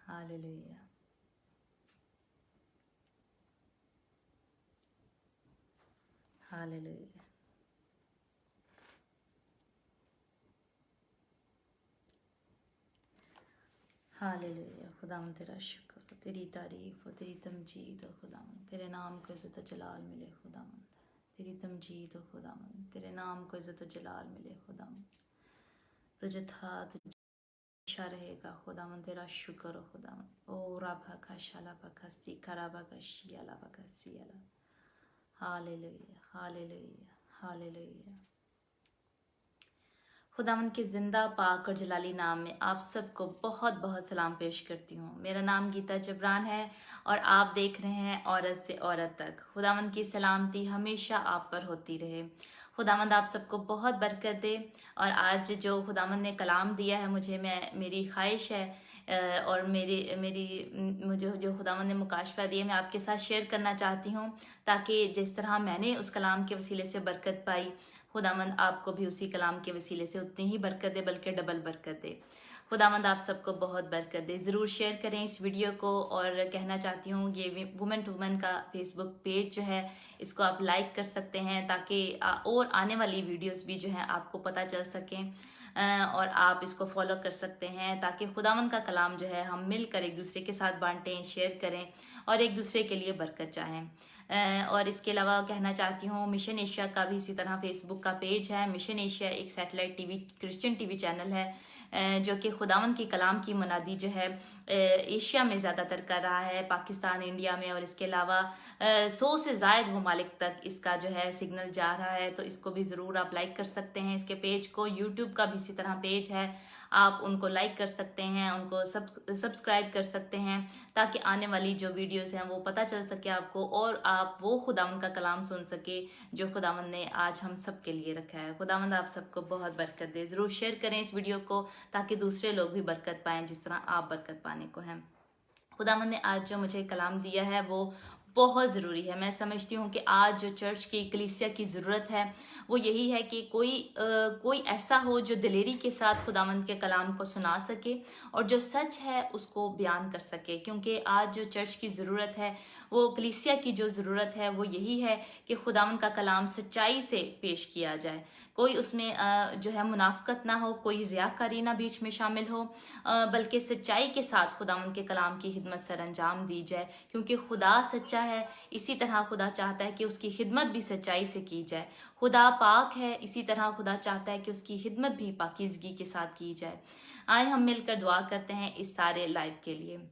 Hallelujah. Hallelujah. Hallelujah. खुदावन तेरा शुक्र हो, तेरी तारीफ हो, तेरी तमजीद हो खुदावन, तेरे नाम को इज़्ज़त व जलाल मिले खुदावन, तेरी तमजीद हो खुदावन, तेरे नाम को इज़्ज़त व जलाल मिले खुदावन। तुझे था तुझे अच्छा रहेगा खुदावन, तेरा शुक्र हो खुदावन। ओ राभा का शालाबा का सीखा राबा का शियालाबा का सियाला। हालेलुया। हालेलुया। हालेलुया। खुदावंद के ज़िंदा पाक और जलाली नाम में आप सबको बहुत बहुत सलाम पेश करती हूँ। मेरा नाम गीता जबरान है और आप देख रहे हैं औरत से औरत तक। खुदावंद की सलामती हमेशा आप पर होती रहे। खुदावंद आप सबको बहुत बरकत दे। और आज जो खुदावंद ने कलाम दिया है मुझे, मेरी ख्वाहिश है और मेरी मेरी मुझे जो खुदावंद ने मुकाशफा दिया मैं आपके साथ शेयर करना चाहती हूँ, ताकि जिस तरह मैंने उस कलाम के वसीले से बरकत पाई, खुदावंद आपको भी उसी कलाम के वसीले से उतनी ही बरकत दे, बल्कि डबल बरकत दे। खुदावंद आप सबको बहुत बरकत दे। ज़रूर शेयर करें इस वीडियो को। और कहना चाहती हूँ ये वुमेन टू वुमेन का फेसबुक पेज जो है, इसको आप लाइक कर सकते हैं, ताकि और आने वाली वीडियोस भी जो हैं आपको पता चल सकें। और आप इसको फॉलो कर सकते हैं, ताकि खुदावंद का कलाम जो है हम मिलकर एक दूसरे के साथ बांटें, शेयर करें और एक दूसरे के लिए बरकत चाहें। और इसके अलावा कहना चाहती हूँ मिशन एशिया का भी इसी तरह फेसबुक का पेज है। मिशन एशिया एक satellite TV Christian TV channel है, जो कि खुदावंद की कलाम की मुनादी जो है एशिया में ज़्यादातर कर रहा है, पाकिस्तान, इंडिया में, और इसके अलावा 100 से ज़ायद ममालिक तक इसका जो है सिग्नल जा रहा है। तो इसको भी ज़रूर आप लाइक कर सकते हैं, इसके पेज को। यूट्यूब का भी इसी तरह पेज है, आप उनको लाइक कर सकते हैं, उनको सब्सक्राइब कर सकते हैं, ताकि आने वाली जो वीडियोस हैं वो पता चल सके आपको, और आप वो खुदावंद का कलाम सुन सके जो खुदावंद ने आज हम सब के लिए रखा है। खुदावंद आप सबको बहुत बरकत दे। ज़रूर शेयर करें इस वीडियो को, ताकि दूसरे लोग भी बरकत पाएं जिस तरह आप बरकत पाने को हैं। खुदावंद ने आज जो मुझे कलाम दिया है वो बहुत ज़रूरी है। मैं समझती हूँ कि आज जो चर्च की कलीसिया की ज़रूरत है वो यही है कि कोई ऐसा हो जो दिलेरी के साथ खुदावंद के कलाम को सुना सके और जो सच है उसको बयान कर सके। क्योंकि आज जो चर्च की ज़रूरत है, वो कलीसिया की जो ज़रूरत है वो यही है कि खुदावंद का कलाम सच्चाई से पेश किया जाए। कोई उसमें जो है मुनाफकत ना हो, कोई रियाकारी ना बीच में शामिल हो, बल्कि सच्चाई के साथ खुदावंद के कलाम की खिदमत सर अंजाम दी जाए। क्योंकि खुदा सच्चा है, इसी तरह खुदा चाहता है कि उसकी खिदमत भी सच्चाई से की जाए। खुदा पाक है, इसी तरह खुदा चाहता है कि उसकी खिदमत भी पाकीज़गी के साथ की जाए। आए हम मिलकर दुआ करते हैं इस सारे लाइव के लिए।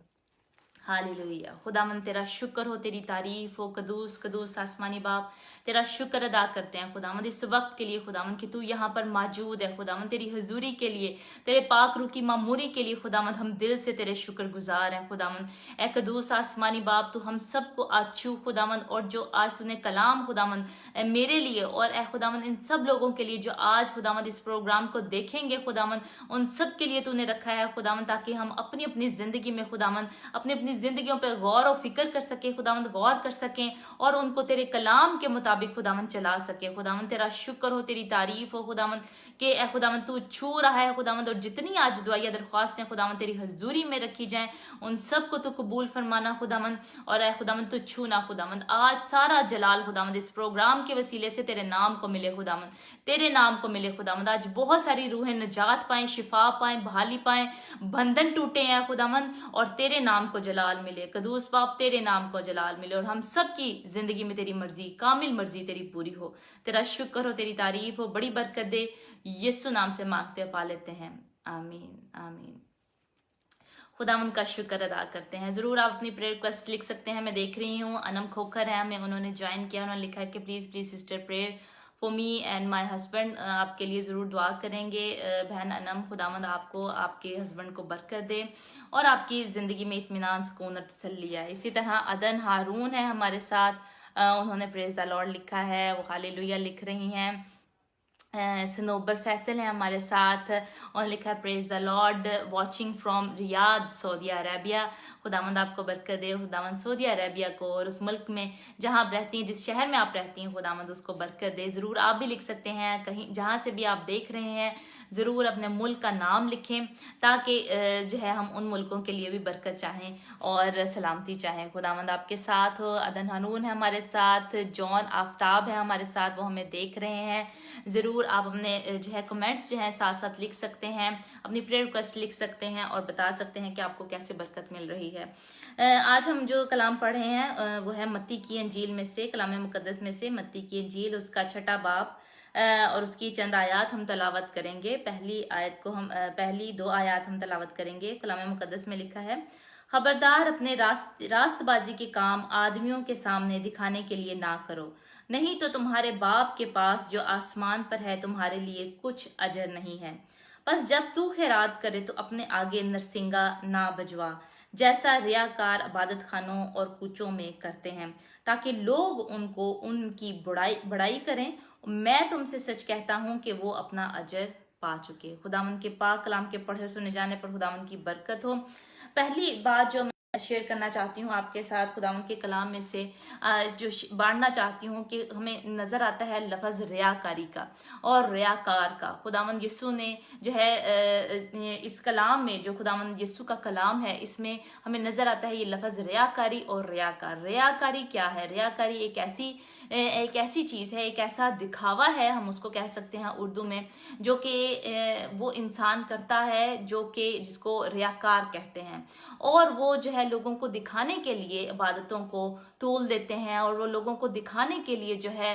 हालेलुया। खुदावन तेरा शुक्र हो, तेरी तारीफ हो। कदूस कदूस आसमानी बाप, तेरा शुक्र अदा करते हैं खुदावन इस वक्त के लिए खुदावन कि तू यहाँ पर मौजूद है। खुदावन तेरी हजूरी के लिए, तेरे पाक रूह की मामूरी के लिए खुदावन हम दिल से तेरे शुक्र गुजार हैं। खुदावन ए कदूस आसमानी बाप, तू हम सबको आज छू खुदावन, और जो आज तूने कलाम खुदावन मेरे लिए और ए खुदावन इन सब लोगों के लिए जो आज खुदावन इस प्रोग्राम को देखेंगे खुदावन, उन सब के लिए तूने रखा है खुदावन, ताकि हम अपनी अपनी जिंदगी में खुदावन अपनी अपनी जिंदगियों पे गौर और फिक्र कर सके खुदावंद, गौर कर सकें और उनको तेरे कलाम के मुताबिक खुदावंद चला सके। खुदावंद तेरा शुक्र हो, तेरी तारीफ हो खुदावंद के ए खुदावंद तू छू रहा है खुदावंद, और जितनी आज दुआएं दरख्वास्तें खुदावंद तेरी हजूरी में रखी जाएं उन सब को तू कबूल फरमाना खुदावंद, और ए खुदावंद तू छूना खुदावंद। आज सारा जलाल खुदावंद इस प्रोग्राम के वसीले से तेरे नाम को मिले खुदावंद, तेरे नाम को मिले खुदावंद। आज बहुत सारी रूहें निजात पाएं, शिफा पाएं, बहाली पाएं, बंधन टूटे हैं खुदावंद, और तेरे नाम को जलाल मिले। कदूस बाप तेरे नाम को जलाल मिले, और हम सब की जिंदगी में तेरी मर्जी, कामिल मर्जी तेरी पूरी हो। तेरा शुक्र हो, तेरी तारीफ हो, बड़ी बरकत दे। यीशु नाम से मांगते पा लेते हैं, आमीन आमीन। खुदावंद का शुक्र अदा करते हैं। ज़रूर आप अपनी प्रेयर रिक्वेस्ट लिख सकते हैं। मैं देख रही हूँ अनम खोखर है, हमें उन्होंने ज्वाइन किया, उन्होंने लिखा है कि please please sister prayer for me and my husband. आपके लिए ज़रूर दुआ करेंगे बहन अनम। खुदावंद आपको, आपके हस्बैंड को बरकत दे और आपकी ज़िंदगी में इत्मीनान, सुकून और तसल्ली आए। इसी तरह अदन हारून है हमारे साथ, उन्होंने प्रेज़ द लॉर्ड लिखा है, वो हालेलुया लिख रही हैं। सनोबर फैसल हैं हमारे साथ, और लिखा है praise the Lord watching from Riyadh Saudi Arabia. खुदावंद आपको बरकत दे, खुदावंद सऊदी अरेबिया को और उस मुल्क में जहां आप रहती हैं, जिस शहर में आप रहती हैं, खुदावंद उसको बरकत दे। ज़रूर आप भी लिख सकते हैं, कहीं जहां से भी आप देख रहे हैं ज़रूर अपने मुल्क का नाम लिखें, ताकि जो है हम उन मुल्कों के लिए भी बरकत चाहें और सलामती चाहें। खुदावंद आपके साथ हो। अदन हनून है हमारे साथ, जॉन आफ्ताब है हमारे साथ, वो हमें देख रहे हैं। ज़रूर आप अपने जो है कमेंट्स जो है साथ साथ लिख सकते हैं, अपनी प्रेयर रिक्वेस्ट लिख सकते हैं और बता सकते हैं कि आपको कैसे बरकत मिल रही है। आज हम जो कलाम पढ़ रहे हैं वो है मत्ती की अंजील में से, कलाम मुकद्दस में से मत्ती की अंजील उसका 6 बाब और उसकी चंद आयत हम तलावत करेंगे। पहली 2 आयत हम तलावत करेंगे। कलाम मुकद्दस में लिखा है, खबरदार अपने रास्तबाजी के काम आदमियों के सामने दिखाने के लिए ना करो, नहीं तो तुम्हारे बाप के पास जो आसमान पर है तुम्हारे लिए कुछ अजर नहीं है। बस जब तू खैरात करे तो अपने आगे नरसिंगा ना बजवा, जैसा रियाकार इबादत खानों और कूचों में करते हैं, ताकि लोग उनको उनकी बड़ाई करें। मैं तुमसे सच कहता हूँ कि वो अपना अजर पा चुके। खुदावंद के पाक कलाम के पढ़े सुने जाने पर खुदावंद की बरकत हो। पहली बात जो मैं शेयर करना चाहती हूँ आपके साथ खुदावंद के कलाम में से, जो बांटना चाहती हूँ कि हमें नज़र आता है लफ्ज़ रियाकारी का और रियाकार का। खुदावंद यीशु ने जो है इस कलाम में, जो खुदावंद यीशु का कलाम है, इसमें हमें नज़र आता है ये लफ्ज़ रियाकारी और रियाकार। रियाकारी क्या है? रियाकारी एक ऐसी चीज़ है, एक ऐसा दिखावा है, हम उसको कह सकते हैं उर्दू में, जो कि वो इंसान करता है जो कि जिसको रियाकार कहते हैं, और वो जो है लोगों को दिखाने के लिए इबादतों को तोल देते हैं और वो लोगों को दिखाने के लिए जो है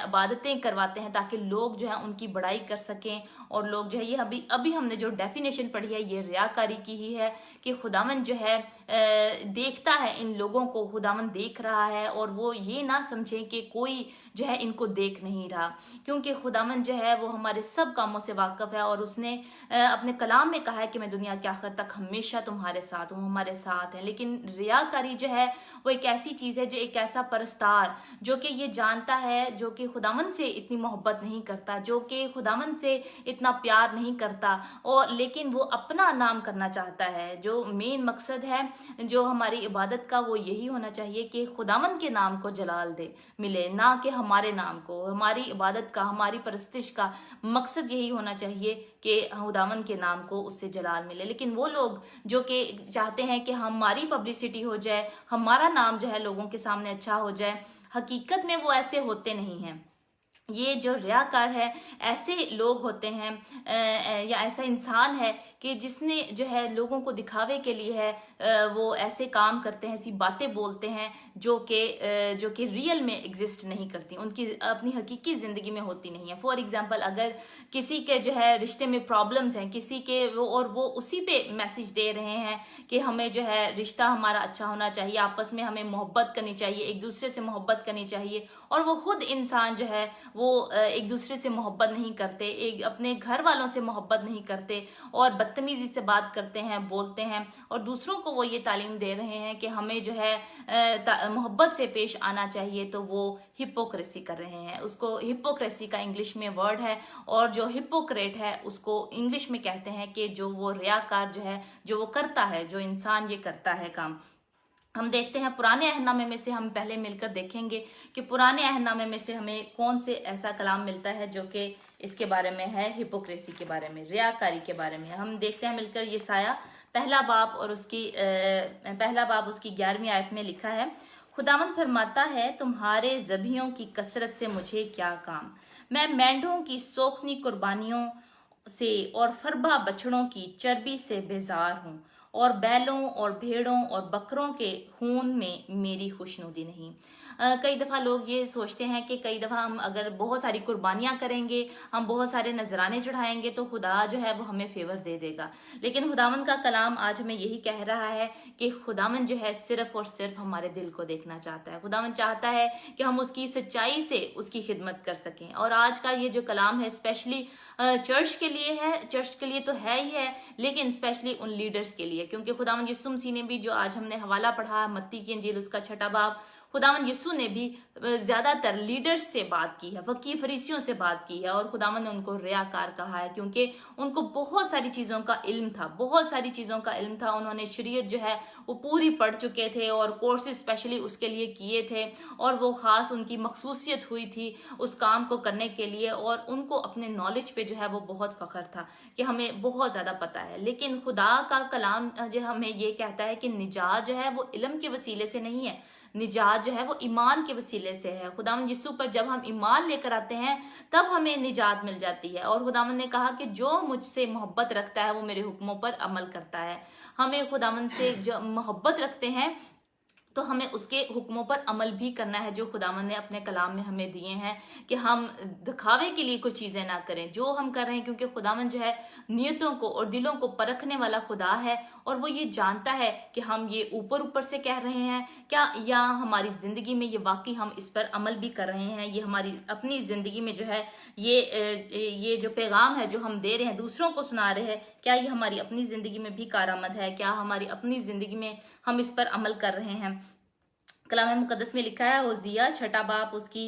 इबादतें करवाते हैं, ताकि लोग जो है उनकी बड़ाई कर सकें। और लोग जो है, ये अभी हमने जो डेफिनेशन पढ़ी है ये रियाकारी की ही है, कि खुदावन जो है देखता है इन लोगों को, खुदावन देख रहा है, और वो ये ना समझे कि कोई जो है इनको देख नहीं रहा, क्योंकि खुदावन जो है वो हमारे सब कामों से वाकिफ है। और उसने अपने कलाम में कहा है कि मैं दुनिया के आखिर तक हमेशा तुम्हारे साथ हूँ, हमारे साथ है। लेकिन रियाकारी जो है वो एक ऐसी चीज़ है, जो एक ऐसा परस्तार जो कि ये जानता है, जो कि खुदावन से इतनी मोहब्बत नहीं करता, जो कि खुदावन से इतना प्यार नहीं करता, और लेकिन वो अपना नाम करना चाहता है। जो मेन मकसद है जो हमारी इबादत का, वो यही होना चाहिए कि खुदावन के नाम को जलाल दे मिले, ना कि हमारे नाम को। हमारी इबादत का, हमारी परस्तिश का मकसद यही होना चाहिए कि खुदावन के नाम को उससे जलाल मिले। लेकिन वो लोग जो कि चाहते हैं कि हमारी पब्लिसिटी हो जाए, हमारा नाम जो है लोगों के सामने अच्छा हो जाए, हकीकत में वो ऐसे होते नहीं हैं। ये जो रियाकार है, ऐसे लोग होते हैं या ऐसा इंसान है कि जिसने जो है लोगों को दिखावे के लिए है वो ऐसे काम करते हैं, ऐसी बातें बोलते हैं जो कि रियल में एग्जिस्ट नहीं करती, उनकी अपनी हकीकी ज़िंदगी में होती नहीं है। फॉर एग्जांपल, अगर किसी के जो है रिश्ते में प्रॉब्लम्स हैं किसी के, वो उसी पे मैसेज दे रहे हैं कि हमें जो है रिश्ता हमारा अच्छा होना चाहिए, आपस में हमें मोहब्बत करनी चाहिए, एक दूसरे से मोहब्बत करनी चाहिए, और वो खुद इंसान जो है वो एक दूसरे से मोहब्बत नहीं करते, एक अपने घर वालों से मोहब्बत नहीं करते, और बदतमीजी से बात करते हैं, बोलते हैं, और दूसरों को वो ये तालीम दे रहे हैं कि हमें जो है मोहब्बत से पेश आना चाहिए, तो वो हिपोक्रेसी कर रहे हैं। उसको हिपोक्रेसी का इंग्लिश में वर्ड है, और जो हिपोक्रेट है उसको इंग्लिश में कहते हैं कि जो वो रियाकार जो है, जो वो करता है, जो इंसान ये करता है काम। हम देखते हैं पुराने अहदनामे में से, हम पहले मिलकर देखेंगे कि पुराने अहदनामे में से हमें कौन से ऐसा कलाम मिलता है जो कि इसके बारे में है, हिपोक्रेसी के बारे में, रियाकारी के बारे में। हम देखते हैं मिलकर यसाया पहला बाब उसकी 11वीं आयत में लिखा है, खुदावंद फरमाता है, तुम्हारे ज़बियों की कसरत से मुझे क्या काम, मैं मेंढों की सोखनी कुर्बानियों से और फरबा बछड़ों की चर्बी से बेजार हूँ, और बैलों और भेड़ों और बकरों के खून में मेरी खुशनुदी नहीं। कई दफ़ा लोग ये सोचते हैं कि कई दफ़ा हम अगर बहुत सारी कुर्बानियाँ करेंगे, हम बहुत सारे नजराने चढ़ाएंगे, तो खुदा जो है वो हमें फेवर दे देगा। लेकिन खुदावन का कलाम आज हमें यही कह रहा है कि खुदावन जो है सिर्फ और सिर्फ हमारे दिल को देखना चाहता है। खुदावन चाहता है कि हम उसकी सच्चाई से उसकी खिदमत कर सकें। और आज का ये जो कलाम है स्पेशली चर्च के लिए है, चर्च के लिए तो है ही है, लेकिन स्पेशली उन लीडर्स के लिए, क्योंकि खुदावंद यीशु मसीह ने भी, जो आज हमने हवाला पढ़ा मत्ती की अंजील उसका 6 बाब, खुदावन यीशु ने भी ज़्यादातर लीडर्स से बात की है, फकीह फरीसियों से बात की है, और खुदावन ने उनको रियाकार कहा है क्योंकि उनको बहुत सारी चीज़ों का इल्म था, बहुत सारी चीज़ों का इल्म था। उन्होंने शरीयत जो है वो पूरी पढ़ चुके थे और कोर्सेज स्पेशली उसके लिए किए थे, और वो ख़ास उनकी मखसूसियत हुई थी उस काम को करने के लिए, और उनको अपने नॉलेज पे जो है वो बहुत फ़ख्र था कि हमें बहुत ज़्यादा पता है। लेकिन खुदा का कलाम जो हमें ये कहता है कि निजात जो है वो इल्म के वसीले से नहीं है, निजात जो है वो ईमान के वसीले से है। खुदावंद यीशु पर जब हम ईमान लेकर आते हैं तब हमें निजात मिल जाती है। और खुदावंद ने कहा कि जो मुझसे मोहब्बत रखता है वो मेरे हुक्मों पर अमल करता है। हमें खुदावंद से जो मोहब्बत रखते हैं तो हमें उसके हुक्मों पर अमल भी करना है जो खुदावंद ने अपने कलाम में हमें दिए हैं, कि हम दिखावे के लिए कुछ चीज़ें ना करें जो हम कर रहे हैं, क्योंकि खुदावंद जो है नियतों को और दिलों को परखने वाला खुदा है, और वो ये जानता है कि हम ये ऊपर ऊपर से कह रहे हैं क्या, या हमारी ज़िंदगी में ये वाकई हम इस पर अमल भी कर रहे हैं, ये हमारी अपनी ज़िंदगी में जो है ये जो पैगाम है जो हम दे रहे हैं, दूसरों को सुना रहे हैं, क्या ये हमारी अपनी ज़िंदगी में भी कारआमद है, क्या हमारी अपनी ज़िंदगी में हम इस पर अमल कर रहे हैं। कलाम मुकद्दस में लिखा है, होसिया छठा बाब उसकी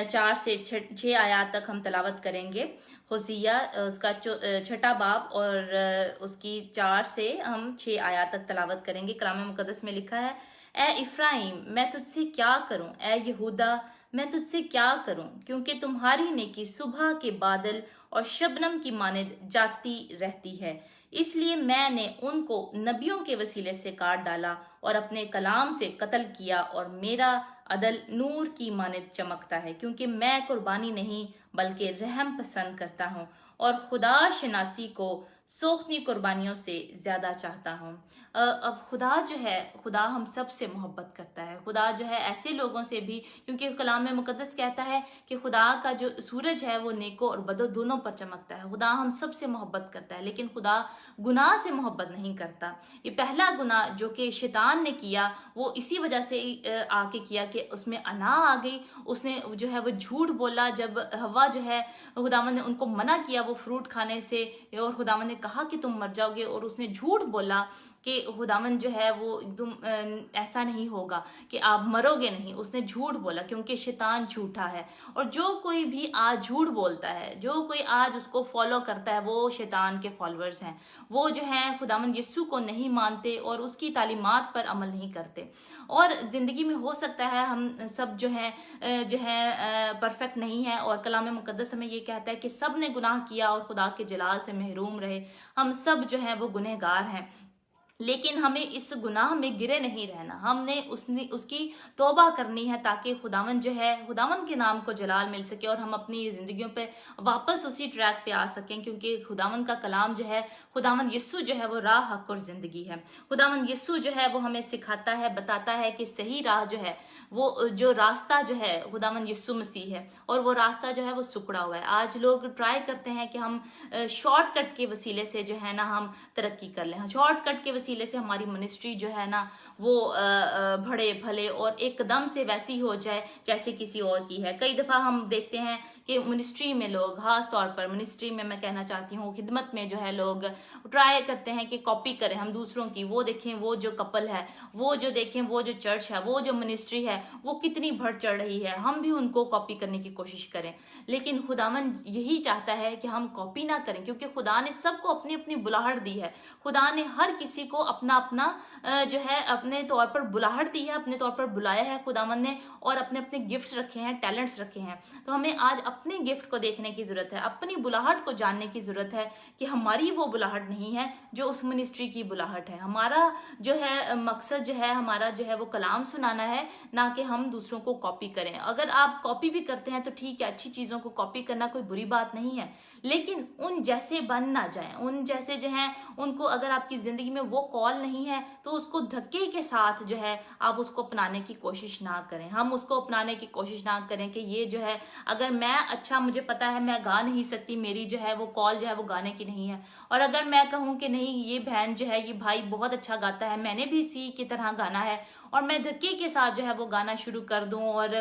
4 से 6 आयत तक हम तलावत करेंगे। होसिया उसका छठा बाब और उसकी 4 से हम 6 आयत तक तलावत करेंगे। कलाम मुकद्दस में लिखा है, ए इफ्राइम मैं तुझसे क्या करूं, ए यहूदा मैं तुझसे क्या करूं, क्योंकि तुम्हारी नेकी सुबह के बादल और शबनम की मानिंद जाती रहती है, इसलिए मैंने उनको नबियों के वसीले से काट डाला और अपने कलाम से कत्ल किया, और मेरा अदल नूर की मानिंद चमकता है, क्योंकि मैं कुर्बानी नहीं बल्कि रहम पसंद करता हूँ, और खुदा शनासी को सोखनी कुर्बानियों से ज़्यादा चाहता हूँ। अब खुदा जो है, खुदा हम सब से मोहब्बत करता है, खुदा जो है ऐसे लोगों से भी, क्योंकि कलाम में मुकद्दस कहता है कि खुदा का जो सूरज है वो नेको और बदो दोनों पर चमकता है। खुदा हम सब से मोहब्बत करता है, लेकिन खुदा गुनाह से मोहब्बत नहीं करता। ये पहला गुनाह जो कि शैतान ने किया वो इसी वजह से आके किया कि उसमें अना आ गई, उसने जो है वो झूठ बोला। जब हवा जो है खुदावंद ने उनको मना किया वो फ्रूट खाने से, और खुदावंद ने कहा कि तुम मर जाओगे, और उसने झूठ बोला कि खुदावंद जो है वो तुम ऐसा नहीं होगा कि आप मरोगे नहीं, उसने झूठ बोला क्योंकि शैतान झूठा है। और जो कोई भी आज झूठ बोलता है, जो कोई आज उसको फॉलो करता है, वो शैतान के फॉलोअर्स हैं, वो जो है खुदावंद यीशु को नहीं मानते और उसकी तालीमात पर अमल नहीं करते। और ज़िंदगी में हो सकता है हम सब जो है परफेक्ट नहीं है, और कलाम मुकद्दस हमें ये कहता है कि सब ने गुनाह किया और खुदा के जलाल से महरूम रहे, हम सब जो है वो गुनहगार हैं। लेकिन हमें इस गुनाह में गिरे नहीं रहना, हमने उसकी तौबा करनी है ताकि खुदावन जो है, खुदावन के नाम को जलाल मिल सके और हम अपनी ज़िंदगियों पे वापस उसी ट्रैक पे आ सकें, क्योंकि खुदावन का कलाम जो है, खुदावन यीशु जो है वो राह हक और ज़िंदगी है। खुदावन यीशु जो है वो हमें सिखाता है, बताता है कि सही राह जो है, वो जो रास्ता जो है खुदावन यीशु मसीह है, और वो रास्ता जो है वो सुकड़ा हुआ है। आज लोग ट्राई करते हैं कि हम शॉर्टकट के वसीले से जो है ना हम तरक्की कर लें, शॉर्टकट के वसीले से हमारी मिनिस्ट्री जो है ना वो बड़े भले और एकदम से वैसी हो जाए जैसे किसी और की है। कई दफ़ा हम देखते हैं कि मिनिस्ट्री में लोग, खास तौर पर मिनिस्ट्री में मैं कहना चाहती हूँ, खिदमत में जो है लोग ट्राई करते हैं कि कॉपी करें हम दूसरों की, वो देखें वो जो कपल है, वो जो देखें वो जो चर्च है, वो जो मिनिस्ट्री है वो कितनी बढ़ चढ़ रही है, हम भी उनको कॉपी करने की कोशिश करें। लेकिन खुदावन यही चाहता है कि हम कॉपी ना करें, क्योंकि खुदा ने सबको अपनी अपनी बुलाहट दी है। खुदा ने हर किसी को अपना अपना जो है अपने तौर पर बुलाहट दी है, अपने तौर पर बुलाया है खुदावन ने, और अपने अपने गिफ्ट्स रखे हैं, टैलेंट्स रखे हैं। तो हमें आज अपने गिफ्ट को देखने की जरूरत है, अपनी बुलाहट को जानने की जरूरत है कि हमारी वो बुलाहट नहीं है जो उस मिनिस्ट्री की बुलाहट है। हमारा जो है मकसद जो है, हमारा जो है वो कलाम सुनाना है, ना कि हम दूसरों को कॉपी करें। अगर आप कॉपी भी करते हैं तो ठीक है, अच्छी चीज़ों को कॉपी करना कोई बुरी बात नहीं है, लेकिन उन जैसे बन ना जाएं, उन जैसे जो हैं उनको, अगर आपकी ज़िंदगी में वो कॉल नहीं है तो उसको धक्के के साथ जो है आप उसको अपनाने की कोशिश ना करें, हम उसको अपनाने की कोशिश ना करें कि ये जो है, अगर मैं अच्छा, मुझे पता है मैं गा नहीं सकती, मेरी जो है वो कॉल जो है वो गाने की नहीं है, और अगर मैं कहूँ कि नहीं ये बहन जो है, ये भाई बहुत अच्छा गाता है, मैंने भी इसी की तरह गाना है, और मैं धक्के के साथ जो है वो गाना शुरू कर दूँ और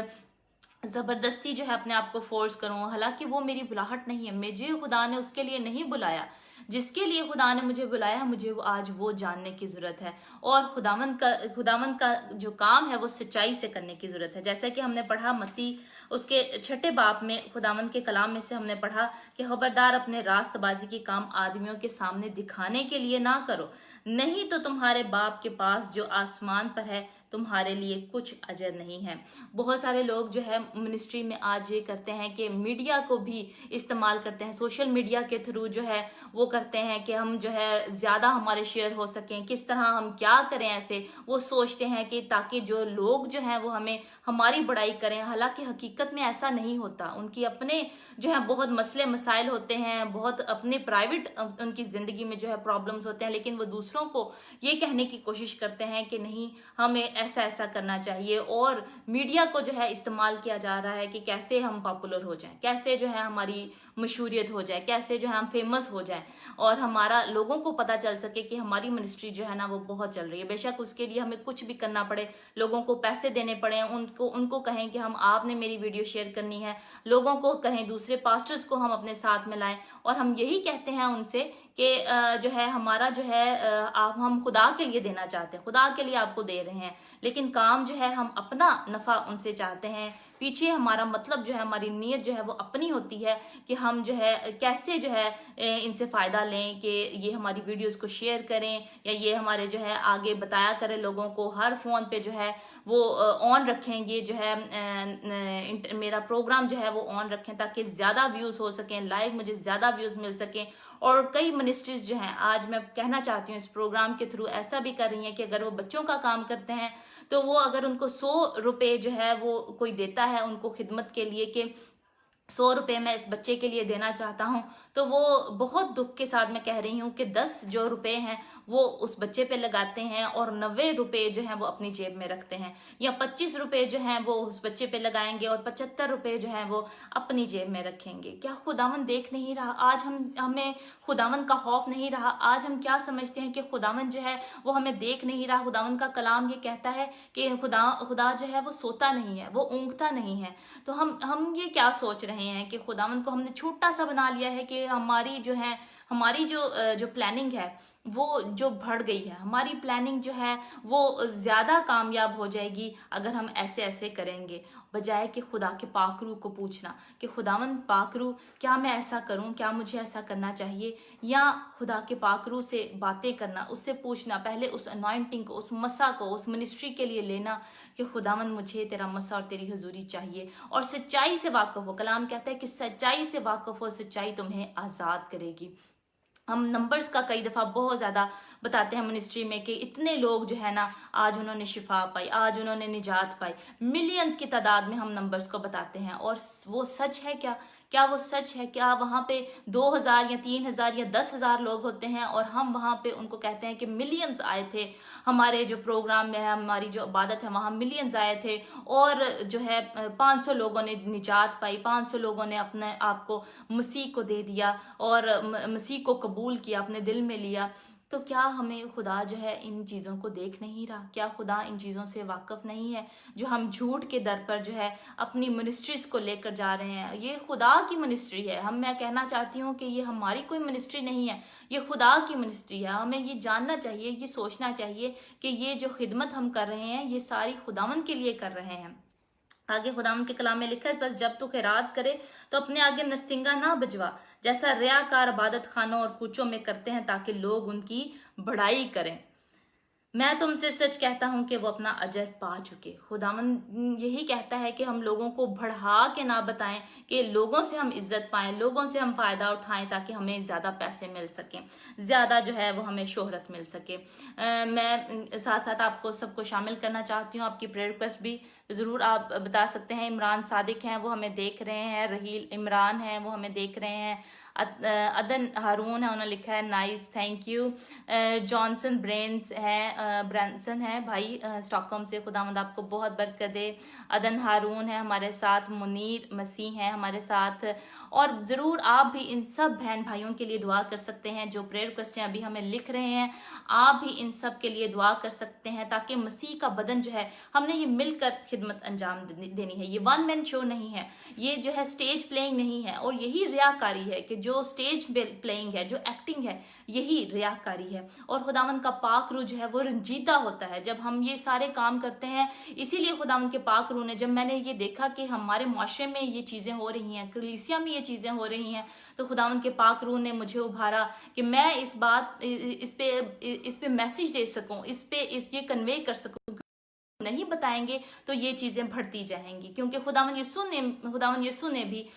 ज़बरदस्ती जो है अपने आप को फोर्स करूँ, हालांकि वो मेरी बुलाहट नहीं है, मुझे खुदा ने उसके लिए नहीं बुलाया। जिसके लिए खुदा ने मुझे बुलाया, मुझे वो आज वो जानने की ज़रूरत है। और खुदावंद का जो काम है वो सच्चाई से करने की ज़रूरत है। जैसा कि हमने पढ़ा मत्ती उसके 6 बाब में, खुदावंद के कलाम में से हमने पढ़ा कि खबरदार अपने रास्तबाजी के काम आदमियों के सामने दिखाने के लिए ना करो, नहीं तो तुम्हारे बाप के पास जो आसमान पर है तुम्हारे लिए कुछ अजर नहीं है। बहुत सारे लोग जो है मिनिस्ट्री में आज ये करते हैं कि मीडिया को भी इस्तेमाल करते हैं, सोशल मीडिया के थ्रू जो है वो करते हैं कि हम जो है ज़्यादा हमारे शेयर हो सकें, किस तरह हम क्या करें। ऐसे वो सोचते हैं कि ताकि जो लोग जो हैं वो हमें हमारी बड़ाई करें, हालांकि हकीकत में ऐसा नहीं होता। उनकी अपने जो है बहुत मसले मसाइल होते हैं, बहुत अपने प्राइवेट उनकी ज़िंदगी में जो है प्रॉब्लम्स होते हैं, लेकिन वो दूसरों को ये कहने की कोशिश करते हैं कि नहीं हमें ऐसा ऐसा करना चाहिए। और मीडिया को जो है इस्तेमाल किया जा रहा है कि कैसे हम पॉपुलर हो जाएं, कैसे जो है हमारी मशहूरियत हो जाए, कैसे जो है हम फेमस हो जाएं और हमारा लोगों को पता चल सके कि हमारी मिनिस्ट्री जो है ना वो बहुत चल रही है। बेशक उसके लिए हमें कुछ भी करना पड़े, लोगों को पैसे देने पड़े, उनको कहें कि हम आपने मेरी वीडियो शेयर करनी है, लोगों को कहें, दूसरे पास्टर्स को हम अपने साथ में लाएं और हम यही कहते हैं उनसे कि जो है हमारा जो है आप हम खुदा के लिए देना चाहते हैं, खुदा के लिए आपको दे रहे हैं, लेकिन काम जो है हम अपना नफ़ा उनसे चाहते हैं। पीछे हमारा मतलब जो है, हमारी नीयत जो है वो अपनी होती है कि हम जो है कैसे जो है इनसे फ़ायदा लें, कि ये हमारी वीडियोस को शेयर करें या ये हमारे जो है आगे बताया करें लोगों को, हर फ़ोन पे जो है वो ऑन रखें, ये जो है मेरा प्रोग्राम जो है वो ऑन रखें ताकि ज़्यादा व्यूज़ हो सकें, लाइव मुझे ज़्यादा व्यूज़ मिल सकें। और कई मिनिस्ट्रीज जो हैं, आज मैं कहना चाहती हूँ इस प्रोग्राम के थ्रू ऐसा भी कर रही हैं कि अगर वो बच्चों का काम करते हैं तो वो अगर उनको 100 रुपये जो है वो कोई देता है उनको खिदमत के लिए कि 100 रुपये मैं इस बच्चे के लिए देना चाहता हूँ, तो वो बहुत दुख के साथ मैं कह रही हूँ कि 10 जो रुपए हैं वो उस बच्चे पे लगाते हैं और 90 रुपये जो हैं वो अपनी जेब में रखते हैं, या 25 रुपये जो हैं वो उस बच्चे पे लगाएंगे और 75 रुपये जो हैं वो अपनी जेब में रखेंगे। क्या खुदावन देख नहीं रहा? आज हमें खुदावन का खौफ नहीं रहा? आज हम क्या समझते हैं कि खुदावन जो है वो हमें देख नहीं रहा? खुदावन का कलाम ये कहता है कि खुदा जो है वो सोता नहीं है, वो ऊँघता नहीं है। तो हम ये क्या सोच रहे हैं कि खुदावन को हमने छोटा सा बना लिया है कि हमारी जो प्लानिंग है वो जो बढ़ गई है, हमारी प्लानिंग जो है वो ज़्यादा कामयाब हो जाएगी अगर हम ऐसे ऐसे करेंगे, बजाय कि खुदा के पाकरू को पूछना कि खुदावन पाकरू क्या मैं ऐसा करूं, क्या मुझे ऐसा करना चाहिए, या खुदा के पाकरू से बातें करना, उससे पूछना, पहले उस अनॉइंटिंग को, उस मसा को, उस मिनिस्ट्री के लिए लेना कि खुदावन मुझे तेरा मसा और तेरी हुजूरी चाहिए। और सच्चाई से वाकिफ हो, कलाम कहता है कि सच्चाई से वाकिफ हो, सच्चाई तुम्हें आज़ाद करेगी। हम नंबर्स का कई दफ़ा बहुत ज़्यादा बताते हैं मिनिस्ट्री में कि इतने लोग जो है ना आज उन्होंने शिफा पाई, आज उन्होंने निजात पाई, मिलियंस की तादाद में हम नंबर्स को बताते हैं। और वो सच है क्या वो सच है? क्या वहाँ पे 2000 या 3000 या 10,000 लोग होते हैं और हम वहाँ पे उनको कहते हैं कि मिलियंस आए थे, हमारे जो प्रोग्राम में है, हमारी जो इबादत है वहाँ मिलियंस आए थे और जो है 500 लोगों ने निजात पाई, 500 लोगों ने अपने आप को मसीह को दे दिया और मसीह को कबूल किया, अपने दिल में लिया। तो क्या हमें खुदा जो है इन चीज़ों को देख नहीं रहा? क्या खुदा इन चीज़ों से वाकिफ़ नहीं है जो हम झूठ के दर पर जो है अपनी मिनिस्ट्रीज को लेकर जा रहे हैं? ये खुदा की मिनिस्ट्री है। मैं कहना चाहती हूँ कि ये हमारी कोई मिनिस्ट्री नहीं है, ये खुदा की मिनिस्ट्री है। हमें ये जानना चाहिए, ये सोचना चाहिए कि ये जो खिदमत हम कर रहे हैं ये सारी खुदावन के लिए कर रहे हैं। आगे खुदावंद के कलाम में लिखा है, बस जब तू खैरात करे तो अपने आगे नरसिंगा ना बजवा, जैसा रियाकार इबादत खानों और कूचों में करते हैं ताकि लोग उनकी बड़ाई करें। मैं तुमसे सच कहता हूं कि वो अपना अजर पा चुके। खुदावंद यही कहता है कि हम लोगों को बढ़ा के ना बताएं कि लोगों से हम इज्जत पाएं, लोगों से हम फ़ायदा उठाएं ताकि हमें ज़्यादा पैसे मिल सकें, ज़्यादा जो है वो हमें शोहरत मिल सके। मैं साथ साथ आपको सबको शामिल करना चाहती हूँ, आपकी प्रेयर रिक्वेस्ट भी ज़रूर आप बता सकते हैं। इमरान सादिक हैं, वो हमें देख रहे हैं, रहील इमरान हैं, वो हमें देख रहे हैं, अदन हारून है, उन्होंने लिखा है nice, thank you. Johnson Branson है भाई स्टॉकहोम से, खुदावंद आपको बहुत बरकत दे। अदन हारून है हमारे साथ, मुनीर मसीह है हमारे साथ, और ज़रूर आप भी इन सब बहन भाइयों के लिए दुआ कर सकते हैं जो प्रेयर रिक्वेस्ट अभी हमें लिख रहे हैं। आप भी इन सब के लिए दुआ कर सकते हैं ताकि मसीह का बदन जो है, हमने ये मिलकर खिदमत अंजाम देनी है। ये वन मैन शो नहीं है, ये जो है स्टेज प्लेइंग नहीं है, और यही रियाकारी है कि जो स्टेज प्लेइंग है, जो एक्टिंग है, यही रियाकारी है। और खुदावंद का पाक रूह जो है वो रंजीदा होता है जब हम ये सारे काम करते हैं। इसीलिए खुदावंद के पाक रूह ने, जब मैंने ये देखा कि हमारे मुआशरे में ये चीज़ें हो रही हैं, कलीसिया में ये चीज़ें हो रही हैं, तो खुदावंद के पाक रूह ने मुझे उभारा कि मैं इस पे मैसेज दे सकूं, ये कन्वे कर सकूं। नहीं बताएंगे तो ये चीज़ें बढ़ती जाएंगी, क्योंकि खुदावंद यीशु ने भी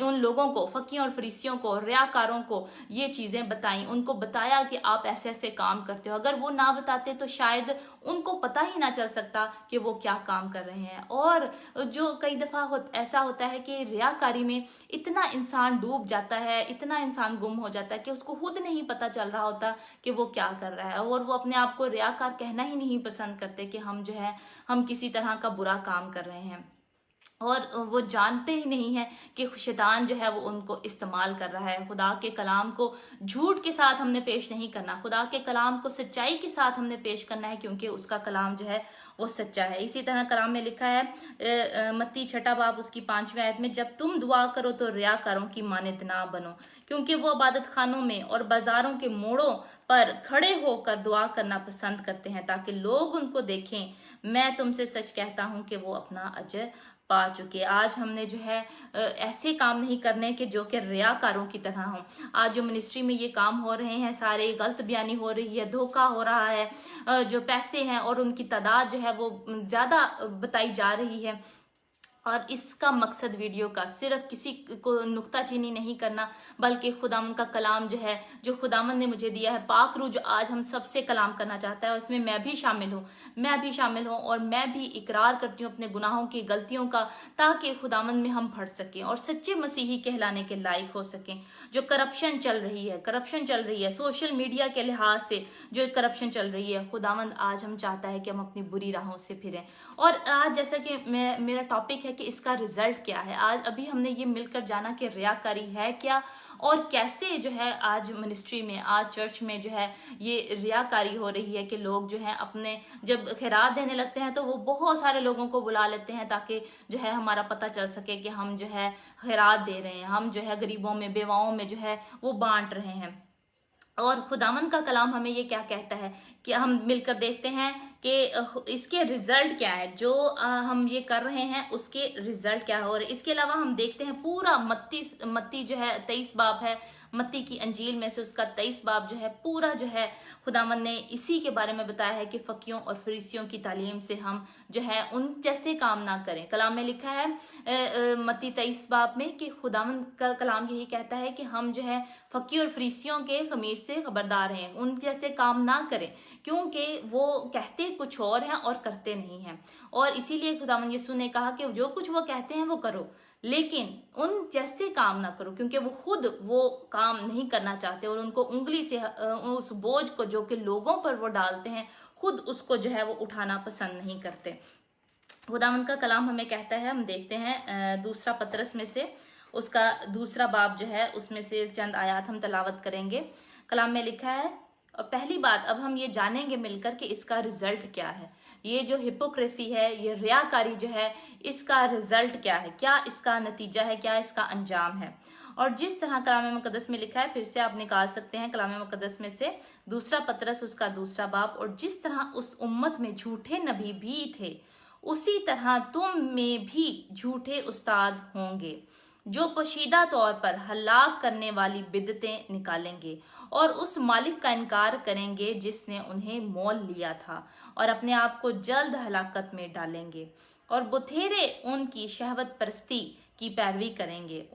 उन लोगों को, फकीयों और फरीसियों को, रियाकारों को ये चीज़ें बताई, उनको बताया कि आप ऐसे ऐसे काम करते हो। अगर वो ना बताते तो शायद उनको पता ही ना चल सकता कि वो क्या काम कर रहे हैं। और जो कई दफ़ा ऐसा होता है कि रियाकारी में इतना इंसान डूब जाता है, इतना इंसान गुम हो जाता है कि उसको खुद नहीं पता चल रहा होता कि वो क्या कर रहा है, और वो अपने आप को रियाकार कहना ही नहीं पसंद करते कि हम किसी तरह का बुरा काम कर रहे हैं। और वो जानते ही नहीं है कि शैतान जो है वो उनको इस्तेमाल कर रहा है। खुदा के कलाम को झूठ के साथ हमने पेश नहीं करना, खुदा के कलाम को सच्चाई के साथ हमने पेश करना है, क्योंकि उसका कलाम जो है वो सच्चा है। इसी तरह कलाम में लिखा है मत्ती 6 बाब उसकी 5वीं आयत में, जब तुम दुआ करो तो रियाकारों की मानद ना बनो, क्योंकि वो इबादत खानों में और बाजारों के मोड़ों पर खड़े होकर दुआ करना पसंद करते हैं ताकि लोग उनको देखें। मैं तुमसे सच कहता हूं कि वो अपना अजर पा चुके। आज हमने जो है ऐसे काम नहीं करने के जो कि रियाकारों की तरह हों। आज जो मिनिस्ट्री में ये काम हो रहे हैं, सारे गलत बयानी हो रही है, धोखा हो रहा है, जो पैसे हैं और उनकी तादाद जो है वो ज़्यादा बताई जा रही है। और इसका मकसद वीडियो का सिर्फ किसी को नुक्ताचीनी नहीं करना, बल्कि खुदावंद का कलाम जो है, जो खुदावंद ने मुझे दिया है, पाक रूह जो आज हम सबसे कलाम करना चाहता है, उसमें मैं भी शामिल हूँ और मैं भी इकरार करती हूँ अपने गुनाहों की, गलतियों का, ताकि खुदावंद में हम बढ़ सकें और सच्चे मसीही कहलाने के लायक हो सकें। जो करप्शन चल रही है सोशल मीडिया के लिहाज से, जो करप्शन चल रही है, खुदावंद आज हम चाहता है कि हम अपनी बुरी राहों से फिरें। और आज जैसा कि मेरा टॉपिक है कि इसका रिजल्ट क्या है, आज अभी हमने ये मिलकर जाना कि रियाकारी है क्या और कैसे जो है आज मिनिस्ट्री में, आज चर्च में जो है ये रियाकारी हो रही है कि लोग जो है अपने जब खैरात देने लगते हैं तो वो बहुत सारे लोगों को बुला लेते हैं ताकि जो है हमारा पता चल सके कि हम जो है खैरात दे रहे हैं, हम जो है गरीबों में, बेवाओं में जो है वो बांट रहे हैं। और खुदावंद का कलाम हमें ये क्या कहता है कि हम मिलकर देखते हैं कि इसके रिजल्ट क्या है, जो हम ये कर रहे हैं उसके रिजल्ट क्या है। और इसके अलावा हम देखते हैं पूरा मत्ती जो है 23 बाब है, मत्ती की अंजील में से उसका 23 बाब जो है पूरा जो है खुदावंद ने इसी के बारे में बताया है कि फकीयों और फरीसियों की तालीम से हम जो है उन जैसे काम ना करें। कलाम में लिखा है मत्ती 23 बाब में कि खुदावंद का कलाम यही कहता है कि हम जो है फकी और फरीसियों के खमीर से खबरदार हैं, उन जैसे काम ना करें, क्योंकि वो कहते कुछ और हैं और करते नहीं हैं। और इसीलिए खुदावंद यीशु ने कहा कि जो कुछ वो कहते हैं वो करो, लेकिन उन जैसे काम ना करो, क्योंकि वो खुद वो काम नहीं करना चाहते और उनको उंगली से उस बोझ को जो कि लोगों पर वो डालते हैं, खुद उसको जो है वो उठाना पसंद नहीं करते। खुदावंद का कलाम हमें कहता है, हम देखते हैं दूसरा पतरस में से उसका 2 बाब जो है उसमें से चंद आयात हम तलावत करेंगे। कलाम में लिखा है, और पहली बात अब हम ये जानेंगे मिलकर कि इसका रिजल्ट क्या है, ये जो हिपोक्रेसी है, ये रियाकारी जो है, इसका रिजल्ट क्या है, क्या इसका नतीजा है, क्या इसका अंजाम है। और जिस तरह कलाम मुकद्दस में लिखा है, फिर से आप निकाल सकते हैं कलाम मुकद्दस में से 2 पतरस उसका 2 बाब, और जिस तरह उस उम्मत में झूठे नबी भी थे उसी तरह तुम में भी झूठे उस्ताद होंगे, जो पोशीदा तौर पर हलाक करने वाली बिदतें निकालेंगे और उस मालिक का इनकार करेंगे जिसने उन्हें मोल लिया था, और अपने आप को जल्द हलाकत में डालेंगे। और बुथेरे उनकी शहवत परस्ती की पैरवी करेंगे,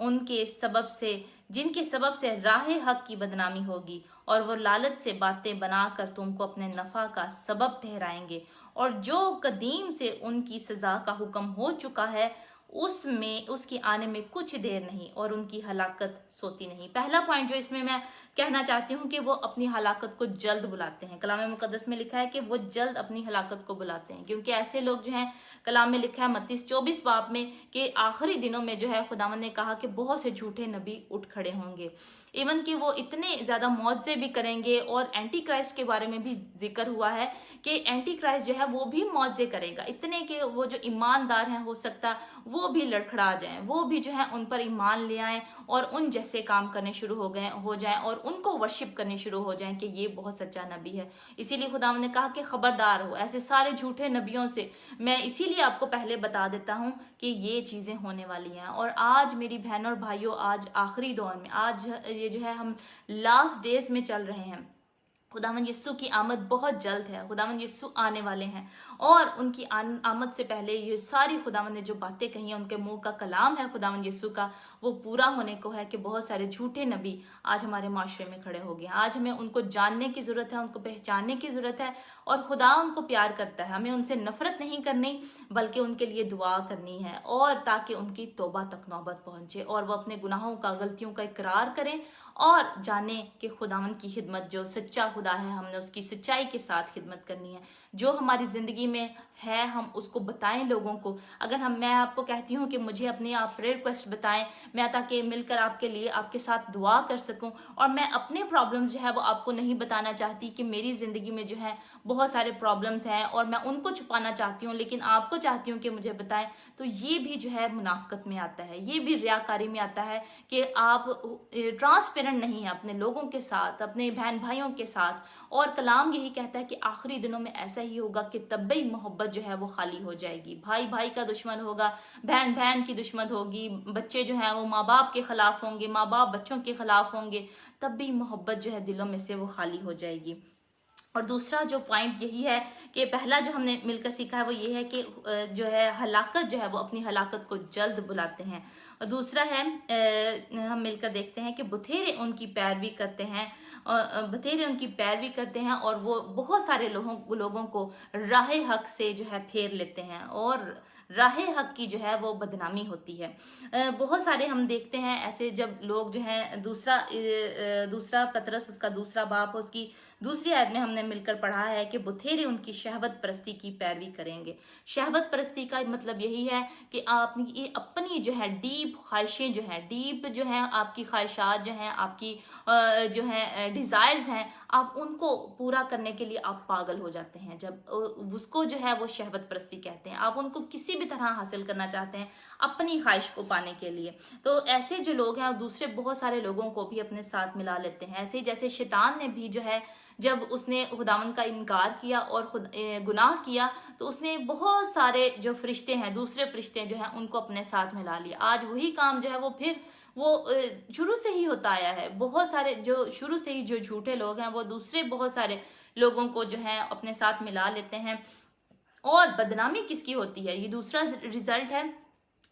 जिनके सबब से राह हक की बदनामी होगी, और वो लालच से बातें बनाकर तुमको अपने नफा का सबब ठहराएंगे, और जो कदीम से उनकी सजा का हुक्म हो चुका है उसमें उसकी आने में कुछ देर नहीं और उनकी हलाकत सोती नहीं। पहला पॉइंट जो इसमें मैं कहना चाहती हूँ कि वो अपनी हलाकत को जल्द बुलाते हैं। कलाम मुकद्दस में लिखा है कि वो जल्द अपनी हलाकत को बुलाते हैं, क्योंकि ऐसे लोग जो हैं, कलाम में लिखा है मत्ती 24 बाब में कि आखिरी दिनों में जो है खुदावंद ने कहा कि बहुत से झूठे नबी उठ खड़े होंगे। इवन कि वो इतने ज्यादा मौजज़े भी करेंगे, और एंटी क्राइस्ट के बारे में भी जिक्र हुआ है कि एंटी क्राइस्ट जो है वो भी मौजज़े करेगा, इतने कि वो जो ईमानदार हैं हो सकता वो भी लड़खड़ा जाएं, वो भी जो है उन पर ईमान ले आएं और उन जैसे काम करने शुरू हो जाएं और उनको वर्शिप करने शुरू हो जाएं कि ये बहुत सच्चा नबी है। इसीलिए खुदावंद ने कहा कि खबरदार हो ऐसे सारे झूठे नबियों से। मैं इसीलिए आपको पहले बता देता हूं कि ये चीजें होने वाली हैं। और आज मेरी बहनों और भाइयों, आज आखिरी दौर में, आज ये जो है हम लास्ट डेज में चल रहे हैं। खुदावंद यीशु की आमद बहुत जल्द है, खुदावंद यीशु आने वाले हैं, और उनकी आमद से पहले ये सारी खुदावंद ने जो बातें कही हैं, उनके मुंह का कलाम है खुदावंद यीशु का, वो पूरा होने को है कि बहुत सारे झूठे नबी आज हमारे माशरे में खड़े हो गए। आज हमें उनको जानने की ज़रूरत है, उनको पहचानने की ज़रूरत है, और खुदा उनको प्यार करता है। हमें उनसे नफरत नहीं करनी, बल्कि उनके लिए दुआ करनी है, और ताकि उनकी तौबा तक नौबत पहुंचे और वो अपने गुनाहों का, गलतियों का इकरार करें और जाने कि खुदावंद की खिदमत जो सच्चा खुदा है, हमने उसकी सच्चाई के साथ खिदमत करनी है। जो हमारी ज़िंदगी में है हम उसको बताएं लोगों को। अगर मैं आपको कहती हूँ कि मुझे अपनी आप प्रेयर रिक्वेस्ट बताएं, मैं ताकि मिलकर आपके लिए, आपके साथ दुआ कर सकूं, और मैं अपने प्रॉब्लम्स जो है वो आपको नहीं बताना चाहती कि मेरी ज़िंदगी में जो है बहुत सारे प्रॉब्लम्स हैं और मैं उनको छुपाना चाहती हूँ, लेकिन आपको चाहती हूँ कि मुझे बताएं, तो ये भी जो है मुनाफकत में आता है, ये भी रियाकारी में आता है कि आप ट्रांसपेरेंट नहीं है अपने लोगों के साथ, अपने बहन भाइयों के साथ। और कलाम यही कहता है कि आखिरी दिनों में ऐसा ही होगा कि तब्बी मोहब्बत जो है वो खाली हो जाएगी, भाई भाई का दुश्मन होगा, बहन बहन की दुश्मन होगी, बच्चे जो हैं वो माँ बाप के खिलाफ होंगे, माँ बाप बच्चों के खिलाफ होंगे, तब भी मोहब्बत जो है दिलों में से वो खाली हो जाएगी। और दूसरा जो पॉइंट यही है कि पहला जो हमने मिलकर सीखा है वो ये है कि जो है हलाकत जो है वो अपनी हलाकत को जल्द बुलाते हैं। और दूसरा है हम मिलकर देखते हैं कि बथेरे उनकी पैरवी करते हैं, बथेरे उनकी पैरवी करते हैं, और वो बहुत सारे लोगों को राह हक से जो है फेर लेते हैं, और राह हक की जो है वो बदनामी होती है। बहुत सारे हम देखते हैं ऐसे, जब लोग जो है दूसरा पतरस उसका दूसरा बाप उसकी दूसरी आयत में हमने मिलकर पढ़ा है कि बथेरे उनकी शहवत परस्ती की पैरवी करेंगे। शहवत परस्ती का मतलब यही है कि आपकी अपनी जो है डीप ख्वाहिशें जो हैं, डीप जो हैं आपकी ख्वाहिशात जो हैं, आपकी जो है डिज़ायर्स हैं, आप उनको पूरा करने के लिए आप पागल हो जाते हैं। जब उसको जो है वो शहवत परस्ती कहते हैं। आप उनको किसी भी तरह हासिल करना चाहते हैं अपनी ख्वाहिश को पाने के लिए। तो ऐसे जो लोग हैं दूसरे बहुत सारे लोगों को भी अपने साथ मिला लेते हैं। ऐसे जैसे शैतान ने भी जो है, जब उसने खुदावंद का इनकार किया और गुनाह किया, तो उसने बहुत सारे जो फरिश्ते हैं, दूसरे फरिश्ते जो हैं, उनको अपने साथ मिला लिया। आज वही काम जो है वो फिर वो शुरू से ही होता आया है। बहुत सारे जो शुरू से ही जो झूठे लोग हैं वो दूसरे बहुत सारे लोगों को जो है अपने साथ मिला लेते हैं। और बदनामी किसकी होती है? ये दूसरा रिजल्ट है